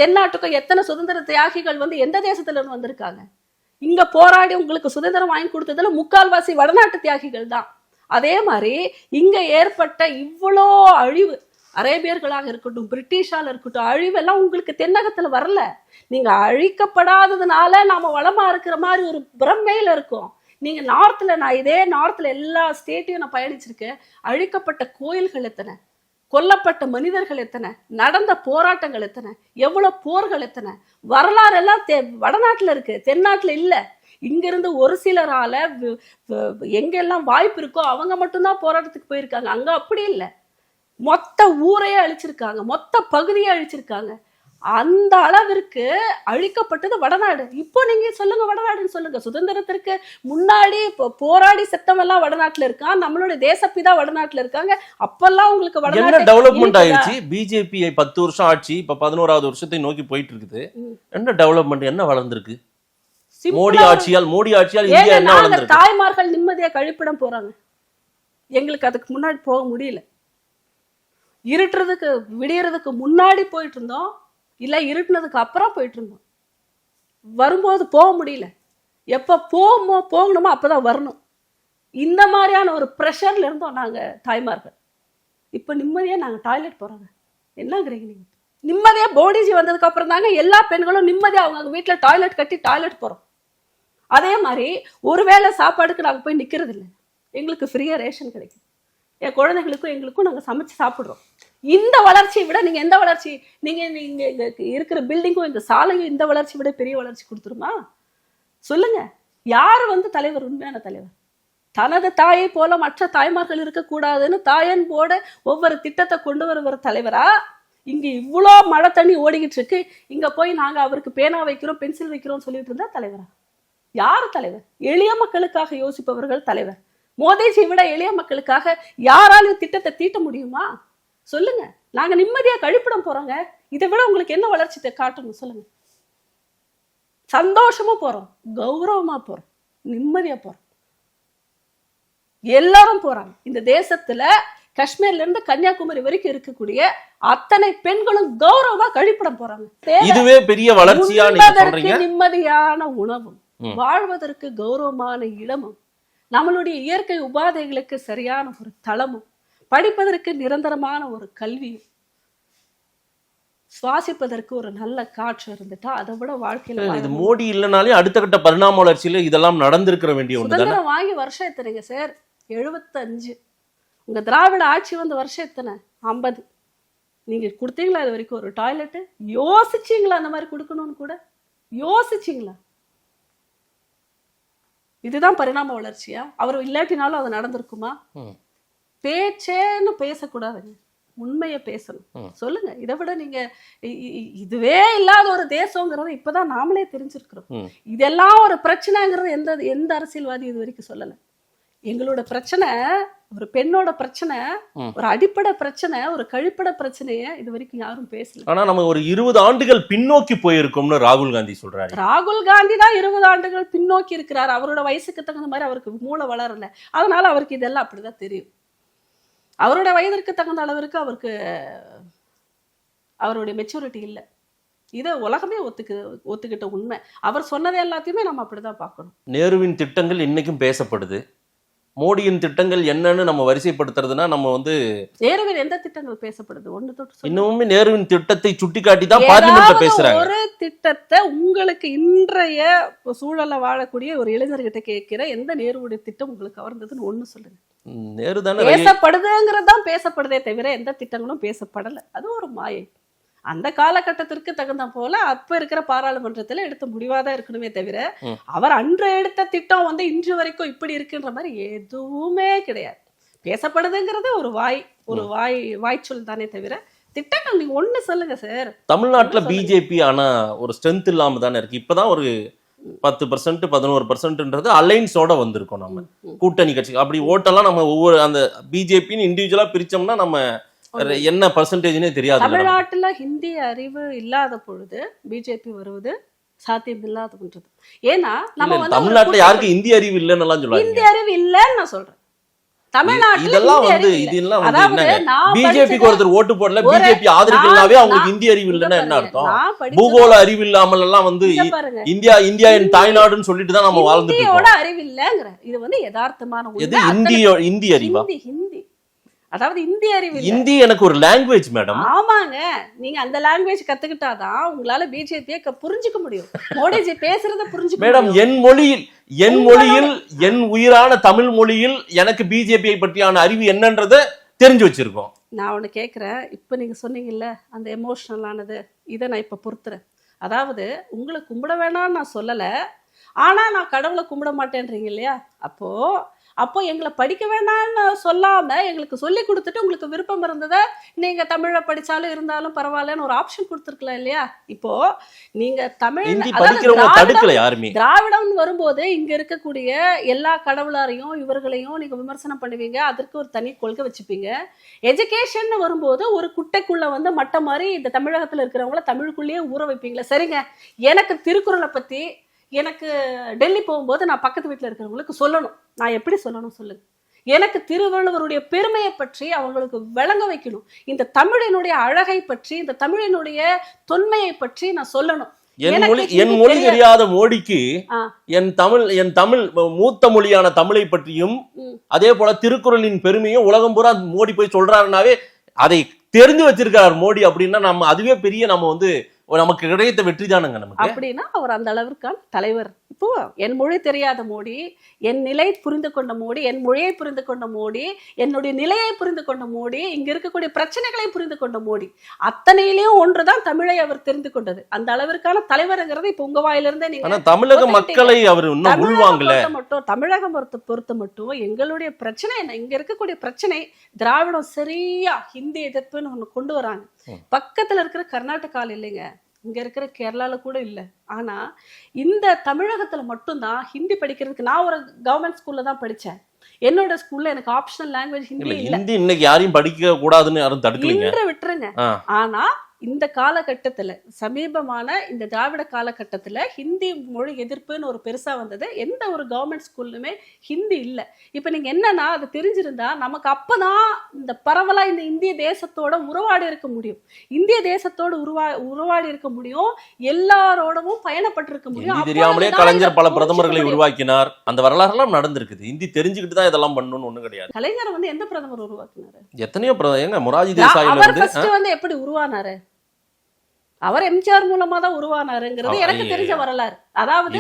தென்னாட்டுக்கும் எத்தனை சுதந்திர தியாகிகள் வந்து எந்த தேசத்துல இருந்து வந்திருக்காங்க. இங்க போராடி உங்களுக்கு சுதந்திரம் வாங்கி கொடுத்ததுல முக்கால்வாசி வடநாட்டு தியாகிகள் தான். அதே மாதிரி இங்க ஏற்பட்ட இவ்வளோ அழிவு, அரேபியர்களாக இருக்கட்டும், பிரிட்டிஷால இருக்கட்டும், அழிவெல்லாம் உங்களுக்கு தென்னகத்துல வரல. நீங்க அழிக்கப்படாததுனால நாம வளமா இருக்கிற மாதிரி ஒரு பிரம்மையில இருக்கும். நீங்க நார்த்ல, நான் இதே நார்த்ல எல்லா ஸ்டேட்டையும் நான் பயணிச்சிருக்கேன். அழிக்கப்பட்ட கோயில்கள் எத்தனை, கொல்லப்பட்ட மனிதர்கள் எத்தனை, நடந்த போராட்டங்கள் எத்தனை, எவ்வளவு போர்கள் எத்தனை, வரலாறு எல்லாம் வடநாட்டுல இருக்கு, தென்னாட்டுல இல்ல. இங்கிருந்து ஒரு சிலரால எங்கெல்லாம் வாய்ப்பு இருக்கோ அவங்க மட்டும்தான் போராட்டத்துக்கு போயிருக்காங்க. அங்க அப்படி இல்லை. மொத்த ஊரையே அழிச்சிருக்காங்க, மொத்த பகுதியை அழிச்சிருக்காங்க. அந்த அளவிற்கு அழிக்கப்பட்டது வடநாடு. இப்போ நீங்க சொல்லுங்க, வடநாடுன்னு சொல்லுங்க. சுதந்திரத்திற்கு முன்னாடி போராடி செத்தமெல்லாம் வடநாட்டுல இருக்கான். நம்மளுடைய தேசப்பிதா வடநாட்டுல இருக்காங்க. அப்பெல்லாம் உங்களுக்கு வடநாடு டெவலப்மெண்ட் ஆயிடுச்சு. பிஜேபி 10 வருஷம் ஆட்சி, இப்ப 11வது வருஷத்தை நோக்கி போயிட்டு இருக்குது. என்ன டெவலப்மெண்ட், என்ன வளர்ந்துருக்கு? மோடி ஆட்சியால் இந்தியா என்ன வளர்ந்துருக்கு? தாய்மார்கள் நிம்மதியா கழிப்பிடம் போறாங்க. எங்களுக்கு அதுக்கு முன்னாடி போக முடியல. இருட்டுறதுக்கு விடியறதுக்கு முன்னாடி போயிட்டு இருந்தோம், இல்ல இருட்டுனதுக்கு அப்புறம் போயிட்டு இருந்தோம். வரும்போது போக முடியல. எப்ப போகணுமோ அப்பதான் வரணும். இந்த மாதிரியான ஒரு ப்ரெஷர்ல இருந்தோம் நாங்க தாய்மார்கள். இப்ப நிம்மதியா நாங்க டாய்லெட் போறோங்க. என்னங்கிறீங்க நீங்க? நிம்மதியா மோடிஜி வந்ததுக்கு அப்புறம் தாங்க எல்லா பெண்களும் நிம்மதியா அவங்க வீட்டுல டாய்லெட் கட்டி டாய்லெட் போறோம். அதே மாதிரி ஒருவேளை சாப்பாடுக்கு நாங்க போய் நிக்கிறது இல்லை. எங்களுக்கு ஃப்ரீயா ரேஷன் கிடைக்கும். என் குழந்தைகளுக்கும் எங்களுக்கும் நாங்க சமைச்சு சாப்பிடுறோம். இந்த வளர்ச்சியை விட நீங்க எந்த வளர்ச்சி, நீங்க இருக்கிற பில்டிங்கும் இந்த சாலையும் இந்த வளர்ச்சி விட பெரிய வளர்ச்சி கொடுத்துருமா? சொல்லுங்க. யாரு வந்து தலைவர், உண்மையான தலைவர்? தனது தாயை போல மற்ற தாய்மார்கள் இருக்கக்கூடாதுன்னு தாயன்போட ஒவ்வொரு திட்டத்தை கொண்டு வருகிற தலைவரா, இங்க இவ்வளோ மழை தண்ணி ஓடிக்கிட்டு இருக்கு, இங்க போய் நாங்க அவருக்கு பேனா வைக்கிறோம் பென்சில் வைக்கிறோம் சொல்லிட்டு இருந்தா தலைவரா? யாரு தலைவர்? எளிய மக்களுக்காக யோசிப்பவர்கள் தலைவர். மோடிஜி விட எளிய மக்களுக்காக யாராலும் திட்டத்தை தீட்ட முடியுமா? சொல்லுங்க. நாங்க நிம்மதியா கழிப்பிடம் போறோங்க. இதை விட உங்களுக்கு என்ன வளர்ச்சி காட்டணும் சொல்லுங்க. சந்தோஷமா போறோம், கௌரவமா போறோம், நிம்மதியா போறோம். எல்லாரும் போறாங்க. இந்த தேசத்துல காஷ்மீர்ல இருந்து கன்னியாகுமரி வரைக்கும் இருக்கக்கூடிய அத்தனை பெண்களும் கௌரவமா கழிப்பிடம் போறாங்க. இதுவே பெரிய வளர்ச்சியா நீங்க சொல்றீங்க? நிம்மதியான உணவும், வாழ்வதற்கு கௌரவமான இடமும், நம்மளுடைய இயற்கை உபாதைகளுக்கு சரியான ஒரு தளமும், படிப்பதற்கு நிரந்தரமான ஒரு கல்வியும், சுவாசிப்பதற்கு ஒரு நல்ல காற்று இருந்துட்டா அதை விட வாழ்க்கையில இது மோடி இல்லைனாலே அடுத்த கட்ட பரிணாம வளர்ச்சியில இதெல்லாம் நடந்திருக்கிற வேண்டிய ஒன்று. சுதந்திரம் வாங்கி வருஷம் எத்தனைங்க சார்? 75. உங்க திராவிட ஆட்சி வந்து வருஷம் எத்தனை? 50. நீங்க கொடுத்தீங்களா இது வரைக்கும் ஒரு டாய்லெட்டு? யோசிச்சீங்களா அந்த மாதிரி கொடுக்கணும்னு கூட? யோசிச்சீங்களா? இதுதான் பரிணாம வளர்ச்சியா? அவர் இல்லாட்டினாலும் அது நடந்திருக்குமா? பேச்சேன்னு பேசக்கூடாதுங்க, உண்மையை பேசணும். சொல்லுங்க. இதை விட நீங்க இதுவே இல்லாத ஒரு தேசங்கிறத இப்பதான் நாமளே தெரிஞ்சிருக்கிறோம். இதெல்லாம் ஒரு பிரச்சனைங்கிறது எந்த அரசியல்வாதி இது வரைக்கும் சொல்லல. எங்களோட பிரச்சனை ஒரு பெண்ணோட பிரச்சனை, ஒரு அடிப்படை பிரச்சனை, ஒரு கழிப்பட பிரச்சனைய இது வரைக்கும் யாரும் பேசல. ஆனா நம்ம ஒரு 20 ஆண்டுகள் பின்னோக்கி போயிருக்கோம்னு ராகுல் காந்தி சொல்றாரு. ராகுல் காந்தி தான் 20 ஆண்டுகள் பின்னோக்கி இருக்கிறார். அவரோட வயசுக்கு தகுந்த மாதிரி அவருக்கு மூளை வளரல, அதனால அவருக்கு இதெல்லாம் அப்படிதான் தெரியும். அவரோட வயதிற்கு தகுந்த அளவிற்கு அவருக்கு அவருடைய மெச்சூரிட்டி இல்லை. இதை உலகமே ஒத்துக்கிட்ட உண்மை. அவர் சொன்னதை எல்லாத்தையுமே நம்ம அப்படிதான் பார்க்கணும். நேருவின் திட்டங்கள் இன்னைக்கும் பேசப்படுது. மோடியின் திட்டங்கள் என்னன்னு நம்ம வரிசைப்படுத்துறதுன்னா நம்ம வந்து நேருவின் எந்த திட்டங்கள் பேசப்படுது? ஒண்ணு தொட்டு இன்னுமே நேருவின் திட்டத்தை சுட்டி காட்டி தான் பார்லிமெண்ட்ல பேசுறாங்க. ஒரு திட்டத்தை உங்களுக்கு இன்றைய சூழல்ல வாழக்கூடிய ஒரு இளைஞர்கிட்ட கேட்கிற எந்த நேருவுடைய திட்டம் உங்களுக்கு கவர்ந்ததுன்னு ஒண்ணு சொல்லுங்க. நேரு தானே பேசப்படுதுங்கிறதான் பேசப்படுதே தவிர எந்த திட்டங்களும் பேசப்படல. அது ஒரு மாயை. அந்த காலகட்டத்திற்கு தகுந்த போல அப்ப இருக்கிற பாராளுமன்றத்துல எடுத்த முடிவாதான் இருக்கணுமே தவிர அவர் அன்று எடுத்த திட்டம் வந்து இன்று வரைக்கும் இப்படி இருக்குன்ற மாதிரி எதுவுமே கிடையாது. பேசப்படுதுங்கிறது ஒரு வாய்ச்சொல் தானே தவிர திட்டங்கள் நீங்க ஒண்ணு சொல்லுங்க சார். தமிழ்நாட்டுல பிஜேபி ஆனா ஒரு ஸ்ட்ரென்த் இல்லாம தானே இருக்கு. இப்பதான் ஒரு 10% 11% அலைன்ஸோட வந்திருக்கோம். நம்ம கூட்டணி கட்சி அப்படி ஓட்டெல்லாம் நம்ம ஒவ்வொரு அந்த பிஜேபின்னு இண்டிவிஜுவலா பிரிச்சோம்னா நம்ம என்ன பர்சன்டேஜ்னே தெரியாது. தமிழ்நாட்டுல ஹிந்தி அறிவு இல்லாத பொழுது பிஜேபி வருவது சாத்தியம் இல்லாதது. ஏன்னா நம்ம வந்து தமிழ்நாட்டுல யாருக்கு ஹிந்தி அறிவு இல்லைன்னு எல்லாம் சொல்றாங்க. ஹிந்தி அறிவு இல்லைன்னு நான் சொல்றேன். தமிழ்நாட்டுல இதெல்லாம் வந்து இதெல்லாம் வந்து பிஜேபிக்கு ஒருத்தர் ஓட்டு போடல, பிஜேபி ஆதரிக்கலாவே அவங்களுக்கு ஹிந்தி அறிவு இல்லைன்னா என்ன அர்த்தம்? பூகோள அறிவு இல்லாமல் எல்லாம் வந்து இந்தியா இந்தியா என் தாய்நாடுன்னு சொல்லிட்டு தான் நம்ம வாழ்ந்துட்டு இருக்கோம். அறிவு இல்லங்கிற இது வந்து யதார்த்தமான எது ஹிந்தி அறிவா? ஹிந்தி அதாவது இந்திய அறிவு. இந்தி எனக்கு ஒரு லாங்குவேஜ் மேடம். ஆமாங்க, நீங்க அந்த லாங்குவேஜ் கத்துக்கிட்டாதான் உங்களால பிஜேபியை புரிஞ்சுக்க முடியும். மோடிஜி பேசுறத புரிஞ்சுக்க மேடம். என் மொழியில் என் உயிரான தமிழ் மொழியில் எனக்கு பிஜேபியை பற்றியான அறிவு என்னன்றத தெரிஞ்சு வச்சிருக்கோம். நான் ஒண்ணு கேக்குறேன். இப்ப நீங்க சொன்னீங்கல்ல அந்த எமோஷனலானது, இதை நான் இப்ப பொறுத்துறேன். அதாவது உங்களை கும்பிட வேணாம்னு நான் சொல்லல, ஆனா நான் கடவுளை கும்பிட மாட்டேன்றீங்க இல்லையா? அப்போ எங்களை படிக்க வேண்டாம்னு சொல்லாம எங்களுக்கு சொல்லி கொடுத்துட்டு உங்களுக்கு விருப்பம் இருந்ததை நீங்க தமிழை படிச்சாலும் இருந்தாலும் பரவாயில்லன்னு ஒரு ஆப்ஷன் கொடுத்துருக்கலாம் இல்லையா? இப்போ நீங்க திராவிடம் வரும்போது இங்க இருக்கக்கூடிய எல்லா கடவுளாரையும் இவர்களையும் நீங்க விமர்சனம் பண்ணுவீங்க, அதற்கு ஒரு தனி கொள்கை வச்சுப்பீங்க. எஜுகேஷன் வரும்போது ஒரு குட்டைக்குள்ள வந்து மட்ட மாதிரி இந்த தமிழகத்துல இருக்கிறவங்கள தமிழுக்குள்ளேயே ஊற வைப்பீங்களா? சரிங்க, எனக்கு திருக்குறளை பத்தி எனக்கு டெல்லி போகும்போது நான் பக்கத்து வீட்டில் இருக்கிறவங்களுக்கு சொல்லணும். நான் எப்படி சொல்லணும் சொல்லுங்க? எனக்கு திருவள்ளுவருடைய பெருமையை பற்றி அவங்களுக்கு விளங்க வைக்கணும். இந்த தமிழினுடைய அழகை பற்றி, இந்த தமிழினுடைய தொன்மையை பற்றி நான் சொல்லணும். என் மொழி தெரியாத மோடிக்கு என் தமிழ் மூத்த மொழியான தமிழை பற்றியும் அதே போல திருக்குறளின் பெருமையும் உலகம் பூரா மோடி போய் சொல்றாருனாவே அதை தெரிஞ்சு வச்சிருக்காரு மோடி அப்படின்னா நம்ம அதுவே பெரிய நம்ம வந்து நமக்கு கிடைத்த வெற்றி தானுங்க. நமக்கு அப்படின்னா அவர் அந்த அளவிற்கான தலைவர். இப்போ என் மொழி தெரியாத மோடி, என் நிலை புரிந்து கொண்ட மோடி, என் மொழியை புரிந்து கொண்ட மோடி, என்னுடைய நிலையை புரிந்து கொண்ட மோடி, இங்க இருக்கக்கூடிய பிரச்சனைகளை புரிந்து கொண்ட மோடி, அத்தனையிலையும் ஒன்றுதான் தமிழை அவர் தெரிந்து கொண்டது. அந்த அளவிற்கான தலைவருங்கிறது இப்ப உங்க வாயிலிருந்தே நீங்க தமிழக மக்களை அவர் இன்னும் உள்வாங்கல. தமிழகம் பொறுத்த மட்டும் எங்களுடைய பிரச்சனை என்ன, இங்க இருக்கக்கூடிய பிரச்சனை திராவிடம் சரியா ஹிந்தி எதிர்ப்புன்னு ஒண்ணு கொண்டு வராங்க. பக்கத்துல இருக்கிற கர்நாடகால இல்லைங்க, இங்க இருக்கிற கேரளால கூட இல்ல. ஆனா இந்த தமிழகத்துல மட்டும்தான் ஹிந்தி படிக்கிறதுக்கு, நான் ஒரு கவர்மெண்ட் ஸ்கூல்ல தான் படிச்சேன். என்னோட ஸ்கூல்ல எனக்கு ஆப்ஷனல் லாங்குவேஜ் ஹிந்தி இல்ல. ஹிந்தி இன்னைக்கு யாரையும் படிக்க கூடாதுன்னு யாரும் தடுக்கலீங்க, விட்டுருங்க. ஆனா இந்த காலகட்டத்துல, சமீபமான இந்த திராவிட காலகட்டத்துல ஹிந்தி மொழி எதிர்ப்புன்னு ஒரு பெருசா வந்தது. எந்த ஒரு கவர்மெண்ட் ஸ்கூல்லுமே ஹிந்தி இல்ல. இப்ப நீங்க என்னன்னா, அது தெரிஞ்சிருந்தா நமக்கு அப்பதான் இந்த பரவலா இந்த இந்திய தேசத்தோட உறவாடி இருக்க முடியும், இந்திய தேசத்தோட உருவாடி இருக்க முடியும், எல்லாரோடவும் பயணப்பட்டிருக்க முடியும். தெரியாமலே கலைஞர் பல பிரதமர்களை உருவாக்கினார், அந்த வரலாறு எல்லாம் நடந்திருக்கு. ஹிந்தி தெரிஞ்சுக்கிட்டு தான் இதெல்லாம் பண்ணணும்னு ஒண்ணு கிடையாது. கலைஞர் வந்து எந்த பிரதமர் உருவாக்கினாரு? எத்தனையோ பிரதமர். மொராஜி தேசாய் வந்து எப்படி உருவானாரு? அவர் எம்ஜிஆர் மூலமா தான் உருவானாருங்கிறது எனக்கு தெரிஞ்ச வரலாறு. அதாவது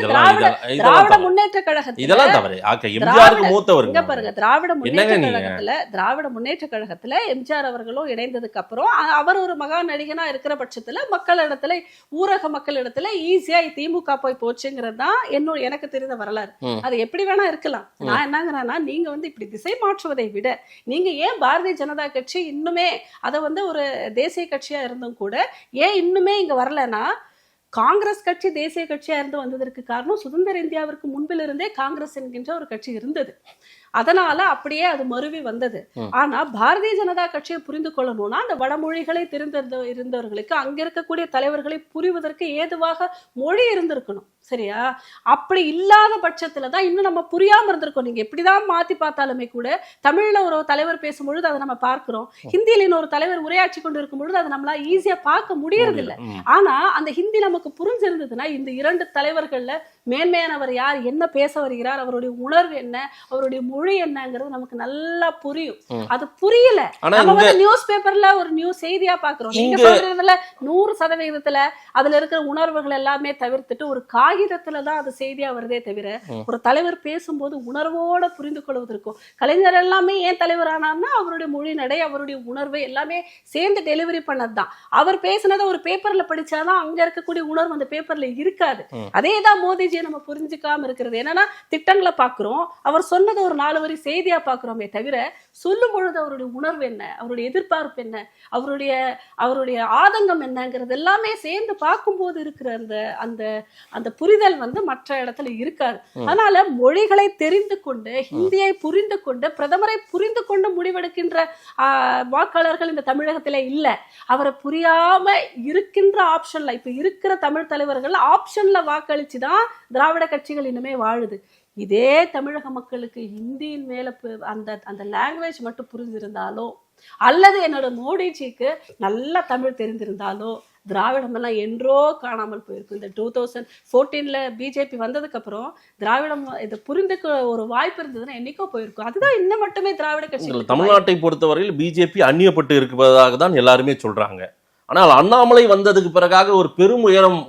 திராவிட முன்னேற்ற கழகத்துல, இதெல்லாம் தவறு. எம்ஜிஆருக்கு மூத்தவர் இங்க பாருங்க, திராவிட முன்னேற்ற கழகத்துல எம்ஜிஆர் அவர்களும் இணைந்ததுக்கு அப்புறம் அவர் ஒரு மகா நடிகனா இருக்கிற பட்சத்துல மக்களிடத்துல, ஊரக மக்களிடத்துல ஈஸியா திமுக போய் போச்சுங்கிறது தான் எனக்கு தெரிந்த வரலாறு. அது எப்படி வேணா இருக்கலாம். நான் என்னங்கிறேன்னா, நீங்க வந்து இப்படி திசை மாற்றுவதை விட, நீங்க ஏன் பாரதிய ஜனதா கட்சி இன்னுமே அதை வந்து ஒரு தேசிய கட்சியா இருந்தும் கூட ஏன் இன்னுமே இங்க வரலன்னா, காங்கிரஸ் கட்சி தேசிய கட்சியா இருந்து வந்ததற்கு காரணம் சுதந்திர இந்தியாவிற்கு முன்பிலிருந்தே காங்கிரஸ் என்கின்ற ஒரு கட்சி இருந்தது. அதனால அப்படியே அது மருவி வந்தது. ஆனா பாரதிய ஜனதா கட்சியை புரிந்து கொள்ளணும்னா, அந்த வடமொழிகளை இருந்தவர்களுக்கு அங்க இருக்கக்கூடிய தலைவர்களை புரிவதற்கு ஏதுவாக மொழி இருந்திருக்கணும். சரியா? அப்படி இல்லாத பட்சத்துலதான் இன்னும் நம்ம புரியாம இருந்திருக்கோம். நீங்க எப்படிதான் மாத்தி பார்த்தாலுமே கூட, தமிழ்ல ஒரு தலைவர் பேசும் பொழுது அதை நம்ம பார்க்கிறோம், ஹிந்தியில இன்னொரு தலைவர் உரையாற்றி கொண்டு இருக்கும் பொழுது அதை நம்மளால ஈஸியா பார்க்க முடியறது இல்லை. ஆனா அந்த ஹிந்தி நமக்கு புரிஞ்சிருந்ததுன்னா, இந்த இரண்டு தலைவர்கள்ல மேன்மையானவர் யார், என்ன பேச வருகிறார், அவருடைய உணர்வு என்ன, அவருடைய மொழி என்னங்கிறது நமக்கு நல்லா புரியும். அது புரியல. நம்ம வந்து நியூஸ் பேப்பர்ல ஒரு நியூஸ் செய்தியா பாக்குறோம். நீங்க சொல்றதுல 100% அதுல இருக்கிற உணர்வுகள் எல்லாமே தவிர்த்துட்டு ஒரு காகிதத்துலதான் அது செய்தியா வருதே தவிர, ஒரு தலைவர் பேசும்போது உணர்வோட புரிந்து கொள்வதற்கும், கலைஞர் எல்லாமே ஏன் தலைவர் ஆனார்னா அவருடைய மொழி நடை, அவருடைய உணர்வு எல்லாமே சேர்ந்து டெலிவரி பண்ணதுதான். அவர் பேசினதை ஒரு பேப்பர்ல படிச்சாதான் அங்க இருக்கக்கூடிய உணர்வு அந்த பேப்பர்ல இருக்காது. அதேதான் மோடிஜியை நம்ம புரிஞ்சுக்காம இருக்கிறது. என்னன்னா, திட்டங்களை பாக்குறோம், அவர் சொன்னதை ஒரு 4 வரி செய்தியா பாக்குறோமே தவிர, சொல்லும் பொழுது அவருடைய உணர்வு என்ன, அவருடைய எதிர்பார்ப்பு என்ன, அவருடைய ஆதங்கம் என்னங்கிறது எல்லாமே சேர்ந்து பார்க்கும்போது இருக்கிற அந்த புரிதல் வந்து மற்ற இடத்துல இருக்காது. அதனால மொழிகளை தெரிந்து கொண்டு, ஹிந்தியை புரிந்து கொண்டு, பிரதமரை புரிந்து கொண்டு முடிவெடுக்கின்ற வாக்காளர்கள் இந்த தமிழகத்திலே இல்ல. அவரை புரியாம இருக்கின்ற ஆப்ஷன்ல, இப்ப இருக்கிற தமிழ் தலைவர்கள் ஆப்ஷன்ல வாக்களிச்சுதான் திராவிட கட்சிகள் இனிமே வாழுது. இதே தமிழக மக்களுக்கு ஹிந்தியின் மேல அந்த லாங்குவேஜ் மட்டும் புரிஞ்சிருந்தாலோ, அல்லது என்னோட மோடிஜிக்கு நல்ல தமிழ் தெரிந்திருந்தாலோ, திராவிடம் எல்லாம் என்றோ காணாமல் போயிருக்கும். இந்த 2014 பிஜேபி வந்ததுக்கு அப்புறம் திராவிடம் இதை புரிந்துக்க ஒரு வாய்ப்பு இருந்ததுன்னா என்னைக்கோ போயிருக்கும். அதுதான் இன்னும் மட்டுமே திராவிட கட்சி. தமிழ்நாட்டை பொறுத்தவரையில் பிஜேபி அந்நியப்பட்டு இருப்பதாக தான் எல்லாருமே சொல்றாங்க. ஆனால் அண்ணாமலை வந்ததுக்கு பிறகாக ஒரு பெரும் உயரம்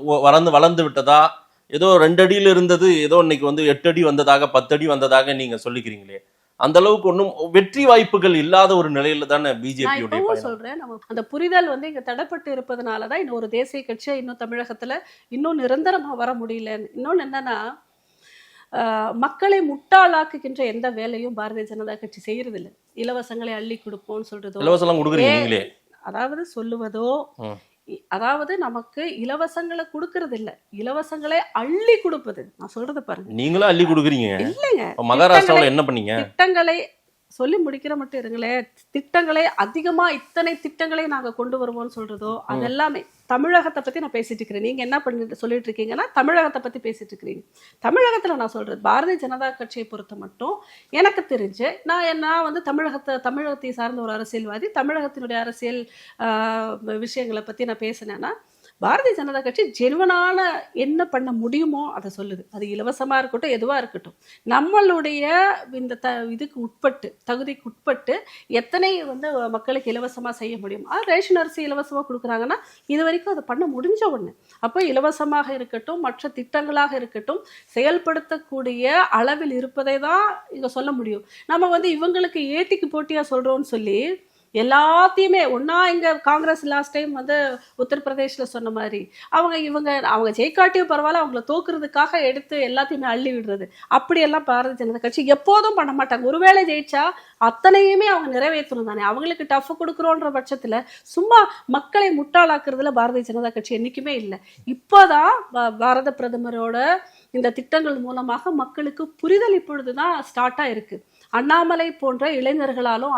வளர்ந்து விட்டதா, ஏதோ 2 அடியில் இருந்தது ஏதோ இன்னைக்கு வந்து 8 அடி வந்ததாக, 10 அடி வந்ததாக நீங்க சொல்லிக்கிறீங்களே, அந்த அளவுக்கு ஒன்றும் வெற்றி வாய்ப்புகள் இல்லாத ஒரு நிலையில தானே பிஜேபி சொல்றேன். நம்ம அந்த புரிதல் வந்து இங்க தடைப்பட்டு இருப்பதனாலதான் இன்னும் ஒரு தேசிய கட்சியா இன்னும் தமிழகத்துல இன்னும் நிரந்தரமா வர முடியல. இன்னொன்னு என்னன்னா, மக்களை முட்டாளாக்குகின்ற எந்த வேலையும் பாரதிய ஜனதா கட்சி செய்யறது இல்லை. இலவசங்களை அள்ளி கொடுப்போம்னு சொல்றதோ, இலவசம் கொடுக்குறீங்களே, அதாவது சொல்லுவதோ, அதாவது நமக்கு இலவசங்களை கொடுக்கறது இல்ல, இலவசங்களை அள்ளி கொடுப்பது. நான் சொல்றது பாருங்க, நீங்களும் அள்ளி கொடுக்குறீங்க. இல்லைங்க, மகாராஷ்டிராவில் என்ன பண்ணீங்க? திட்டங்களை சொல்லி முடிக்கிற மட்டும் இருங்களே, திட்டங்களை அதிகமா இத்தனை திட்டங்களை நாங்க கொண்டு வருவோம்னு சொல்றதோ அதெல்லாமே தமிழகத்தை பத்தி நான் பேசிட்டு இருக்கிறேன். நீங்க என்ன பண்ணிட்டு சொல்லிட்டு இருக்கீங்கன்னா தமிழகத்தை பத்தி பேசிட்டு இருக்கிறீங்க. தமிழகத்துல நான் சொல்றது, பாரதிய ஜனதா கட்சியை பொறுத்த மட்டும் எனக்கு தெரிஞ்சு, நான் வந்து தமிழகத்தை சார்ந்த ஒரு அரசியல்வாதி, தமிழகத்தினுடைய அரசியல் விஷயங்களை பத்தி நான் பேசினேன்னா, பாரதிய ஜனதா கட்சி ஜெனுவனான என்ன பண்ண முடியுமோ அதை சொல்லுது. அது இலவசமா இருக்கட்டும், எதுவா இருக்கட்டும், நம்மளுடைய இந்த இதுக்கு உட்பட்டு, தகுதிக்கு உட்பட்டு எத்தனை வந்து மக்களுக்கு இலவசமா செய்ய முடியும். ரேஷன் அரிசி இலவசமா கொடுக்குறாங்கன்னா இது வரைக்கும் அதை பண்ண முடிஞ்ச ஒண்ணு. அப்போ இலவசமாக இருக்கட்டும், மற்ற திட்டங்களாக இருக்கட்டும், செயல்படுத்தக்கூடிய அளவில் இருப்பதை தான் இங்க சொல்ல முடியும். நம்ம வந்து இவங்களுக்கு ஏட்டிக்கு போட்டியா சொல்றோம்னு சொல்லி எல்லாத்தையுமே ஒன்னா, இங்க காங்கிரஸ் லாஸ்ட் டைம் வந்து உத்தரப்பிரதேஷ்ல சொன்ன மாதிரி அவங்க ஜெயிக்காட்டியும் பரவாயில்ல, அவங்கள தோக்குறதுக்காக எடுத்து எல்லாத்தையுமே அள்ளி விடுறது, அப்படியெல்லாம் பாரதிய ஜனதா கட்சி எப்போதும் பண்ண மாட்டாங்க. ஒருவேளை ஜெயிச்சா அத்தனையுமே அவங்க நிறைவேற்றணும் தானே. அவங்களுக்கு டஃப் கொடுக்குறோன்ற பட்சத்துல சும்மா மக்களை முட்டாளாக்குறதுல பாரதிய ஜனதா கட்சி என்னைக்குமே இல்லை. இப்போதான் பாரத பிரதமரோட இந்த திட்டங்கள் மூலமாக மக்களுக்கு புரிதல் இப்பொழுதுதான் ஸ்டார்ட் ஆயிருக்கு. அண்ணாமலை போன்ற இளைஞர்களாலும்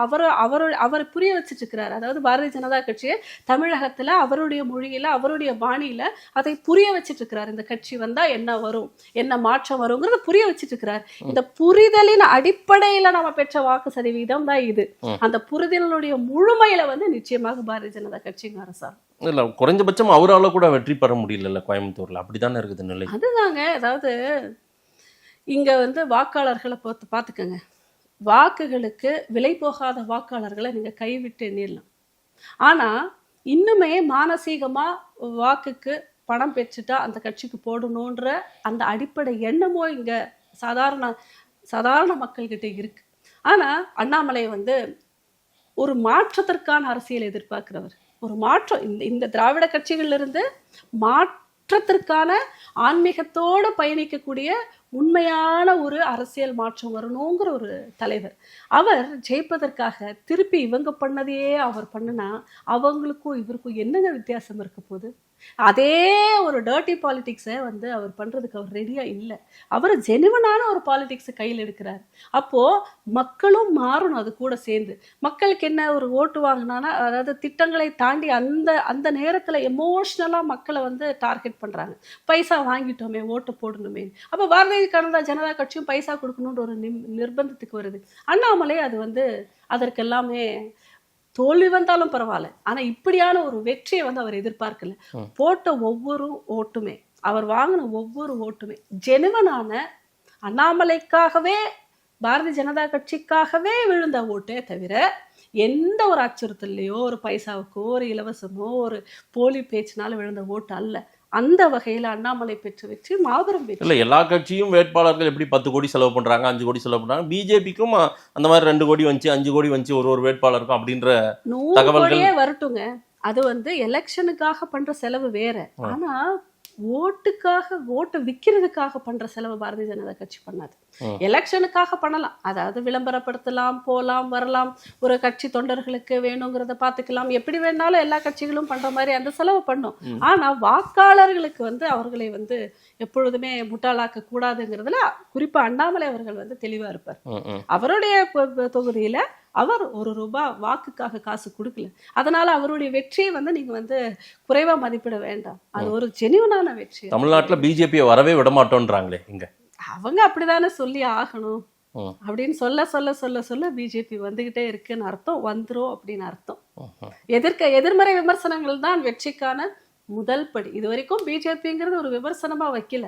அவர் புரிய வச்சுட்டு இருக்கிறார். அதாவது பாரதிய ஜனதா கட்சியை தமிழகத்துல அவருடைய மொழியில, அவருடைய பாணியில அதை புரிய வச்சுட்டு இருக்கிறார். இந்த கட்சி வந்தா என்ன வரும், என்ன மாற்றம் வருங்கிறத புரிய வச்சுட்டு இருக்கிறார். இந்த புரிதலின் அடிப்படையில நம்ம பெற்ற வாக்கு சதவீதம் தான் இது. அந்த புரிதலுடைய முழுமையில வந்து நிச்சயமாக பாரதிய ஜனதா கட்சிங்க அரசாங்கம் இல்ல, குறைஞ்சபட்சம் அவரால கூட வெற்றி பெற முடியல கோயம்புத்தூர்ல. அப்படித்தானே இருக்குது நிலை. அதுதாங்க, அதாவது இங்க வந்து வாக்காளர்களை பார்த்துக்கங்க. வாக்குகளுக்கு விலை போகாத வாக்காளர்களை நீங்க கைவிட்டு எண்ணிடலாம். ஆனா இன்னுமே மானசீகமா வாக்குக்கு பணம் பெற்றுட்டா அந்த கட்சிக்கு போடணுன்ற அந்த அடிப்படை எண்ணமோ இங்க சாதாரண மக்கள்கிட்ட இருக்கு. ஆனா அண்ணாமலை வந்து ஒரு மாற்றத்திற்கான அரசியல் எதிர்பார்க்கிறவர். ஒரு மாற்றம், இந்த திராவிட கட்சிகள்ல இருந்து மாற்றத்திற்கான ஆன்மீகத்தோடு பயணிக்கக்கூடிய உண்மையான ஒரு அரசியல் மாற்றம் வரணுங்கிற ஒரு தலைவர். அவர் ஜெயிப்பதற்காக திருப்பி இவங்க பண்ணதையே அவர் பண்ணுனா அவங்களுக்கும் இவருக்கும் என்னங்க வித்தியாசம் இருக்க போகுது? அதே ஒரு டர்ட்டி பாலிடிக்ஸை வந்து அவர் பண்றதுக்கு அவர் ரெடியா இல்லை. அவர் ஜெனுவனான ஒரு பாலிடிக்ஸை கையில் எடுக்கிறார். அப்போ மக்களும் மாறணும் அது கூட சேர்ந்து. மக்களுக்கு என்ன ஒரு ஓட்டு வாங்கினானா, அதாவது திட்டங்களை தாண்டி அந்த நேரத்துல எமோஷ்னலா மக்களை வந்து டார்கெட் பண்றாங்க. பைசா வாங்கிட்டோமே, ஓட்டு போடணுமே. அப்ப பாரதிய ஜனதா கட்சியும் பைசா கொடுக்கணும்ன்ற ஒரு நிர்பந்தத்துக்கு வருது. அண்ணாமலை அது வந்து அதற்கெல்லாமே தோல்வி வந்தாலும் பரவாயில்ல, ஆனா இப்படியான ஒரு வெற்றியை வந்து அவர் எதிர்பார்க்கல. போட்ட ஒவ்வொரு ஓட்டுமே, அவர் வாங்கின ஒவ்வொரு ஓட்டுமே ஜெனுவனான அண்ணாமலைக்காகவே, பாரதிய ஜனதா கட்சிக்காகவே விழுந்த ஓட்டே தவிர எந்த ஒரு அச்சுறுத்தலையோ, ஒரு பைசாவுக்கோ, ஒரு இலவசமோ, ஒரு போலி பேச்சினால விழுந்த ஓட்டு அல்ல. அந்த வகையில அண்ணாமலை பெற்ற வெற்றி மாபெரும் வெற்றி. இல்ல, எல்லா கட்சியும் வேட்பாளர்கள் எப்படி 10 கோடி செலவு பண்றாங்க, 5 கோடி செலவு பண்றாங்க. பிஜேபிக்கும் அந்த மாதிரி 2 கோடி வந்துச்சு, 5 கோடி வந்துச்சு ஒரு வேட்பாளருக்கும் அப்படின்ற 100 கோடியே வரட்டுங்க. அது வந்து எலெக்ஷனுக்காக பண்ற செலவு வேற. ஆனா ஓட்டு விற்கிறதுக்காக பண்ற செலவு பாரதிய ஜனதா கட்சி பண்ணாது. எலெக்ஷனுக்காக பண்ணலாம், அதாவது விளம்பரப்படுத்தலாம், போலாம் வரலாம், ஒரு கட்சி தொண்டர்களுக்கு வேணுங்கிறத பார்த்துக்கலாம், எப்படி வேணாலும் எல்லா கட்சிகளும் பண்ற மாதிரி அந்த செலவு பண்ணும். ஆனா வாக்காளர்களுக்கு வந்து அவர்களை வந்து எப்பொழுதுமே முட்டாளாக்க கூடாதுங்கிறதுல குறிப்பா அண்ணாமலை அவர்கள் வந்து தெளிவா இருப்பார். அவருடைய தொகுதியில அவர் ₹1 வாக்குக்காக காசு கொடுக்கல. அதனால அவருடைய வெற்றியை வந்து நீங்க வந்து குறைவா மதிப்பிட வேண்டாம். அது ஒரு ஜெனியூனான வெற்றி. தமிழ்நாட்டுல பிஜேபியை வரவே விட மாட்டோன்றாங்களே, இங்க அவங்க அப்படிதானே சொல்லி ஆகணும். அப்படின்னு சொல்ல சொல்ல சொல்ல சொல்ல பிஜேபி வந்துகிட்டே இருக்குன்னு அர்த்தம், வந்துரும் அப்படின்னு அர்த்தம். எதிர்மறை விமர்சனங்கள் தான் வெற்றிக்கான முதல் படி. இது வரைக்கும் பிஜேபிங்கிறது ஒரு விமர்சனமா வைக்கல.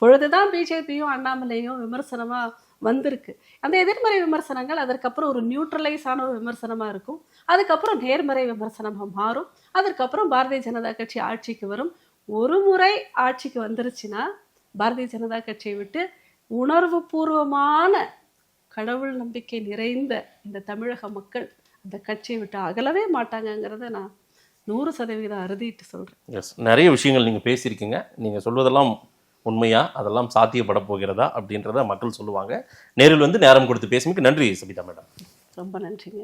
பொழுதுதான் பிஜேபியும் அண்ணாமலையும் விமர்சனமா வந்திருக்கு. அந்த எதிர்மறை விமர்சனங்கள் அதற்கப்புறம் ஒரு நியூட்ரலைஸ் ஆன ஒரு விமர்சனமா இருக்கும். அதுக்கப்புறம் நேர்மறை விமர்சனமா மாறும். அதற்கப்புறம் பாரதிய ஜனதா கட்சி ஆட்சிக்கு வரும். ஒரு முறை ஆட்சிக்கு வந்துருச்சுன்னா பாரதிய ஜனதா கட்சியை விட்டு உணர்வு பூர்வமான கடவுள் நம்பிக்கை நிறைந்த இந்த தமிழக மக்கள் அந்த கட்சியை விட்டு அகலவே மாட்டாங்கங்கிறத நான் 100% அறுதிட்டு சொல்றேன். எஸ், நிறைய விஷயங்கள் நீங்க பேசியிருக்கீங்க. நீங்க சொல்வதெல்லாம் உண்மையா, அதெல்லாம் சாத்தியப்பட போகிறதா அப்படின்றத மக்கள் சொல்லுவாங்க. நேரில் வந்து நேரம் கொடுத்து பேசுறதுக்கு நன்றி சபிதா மேடம். ரொம்ப நன்றிங்க.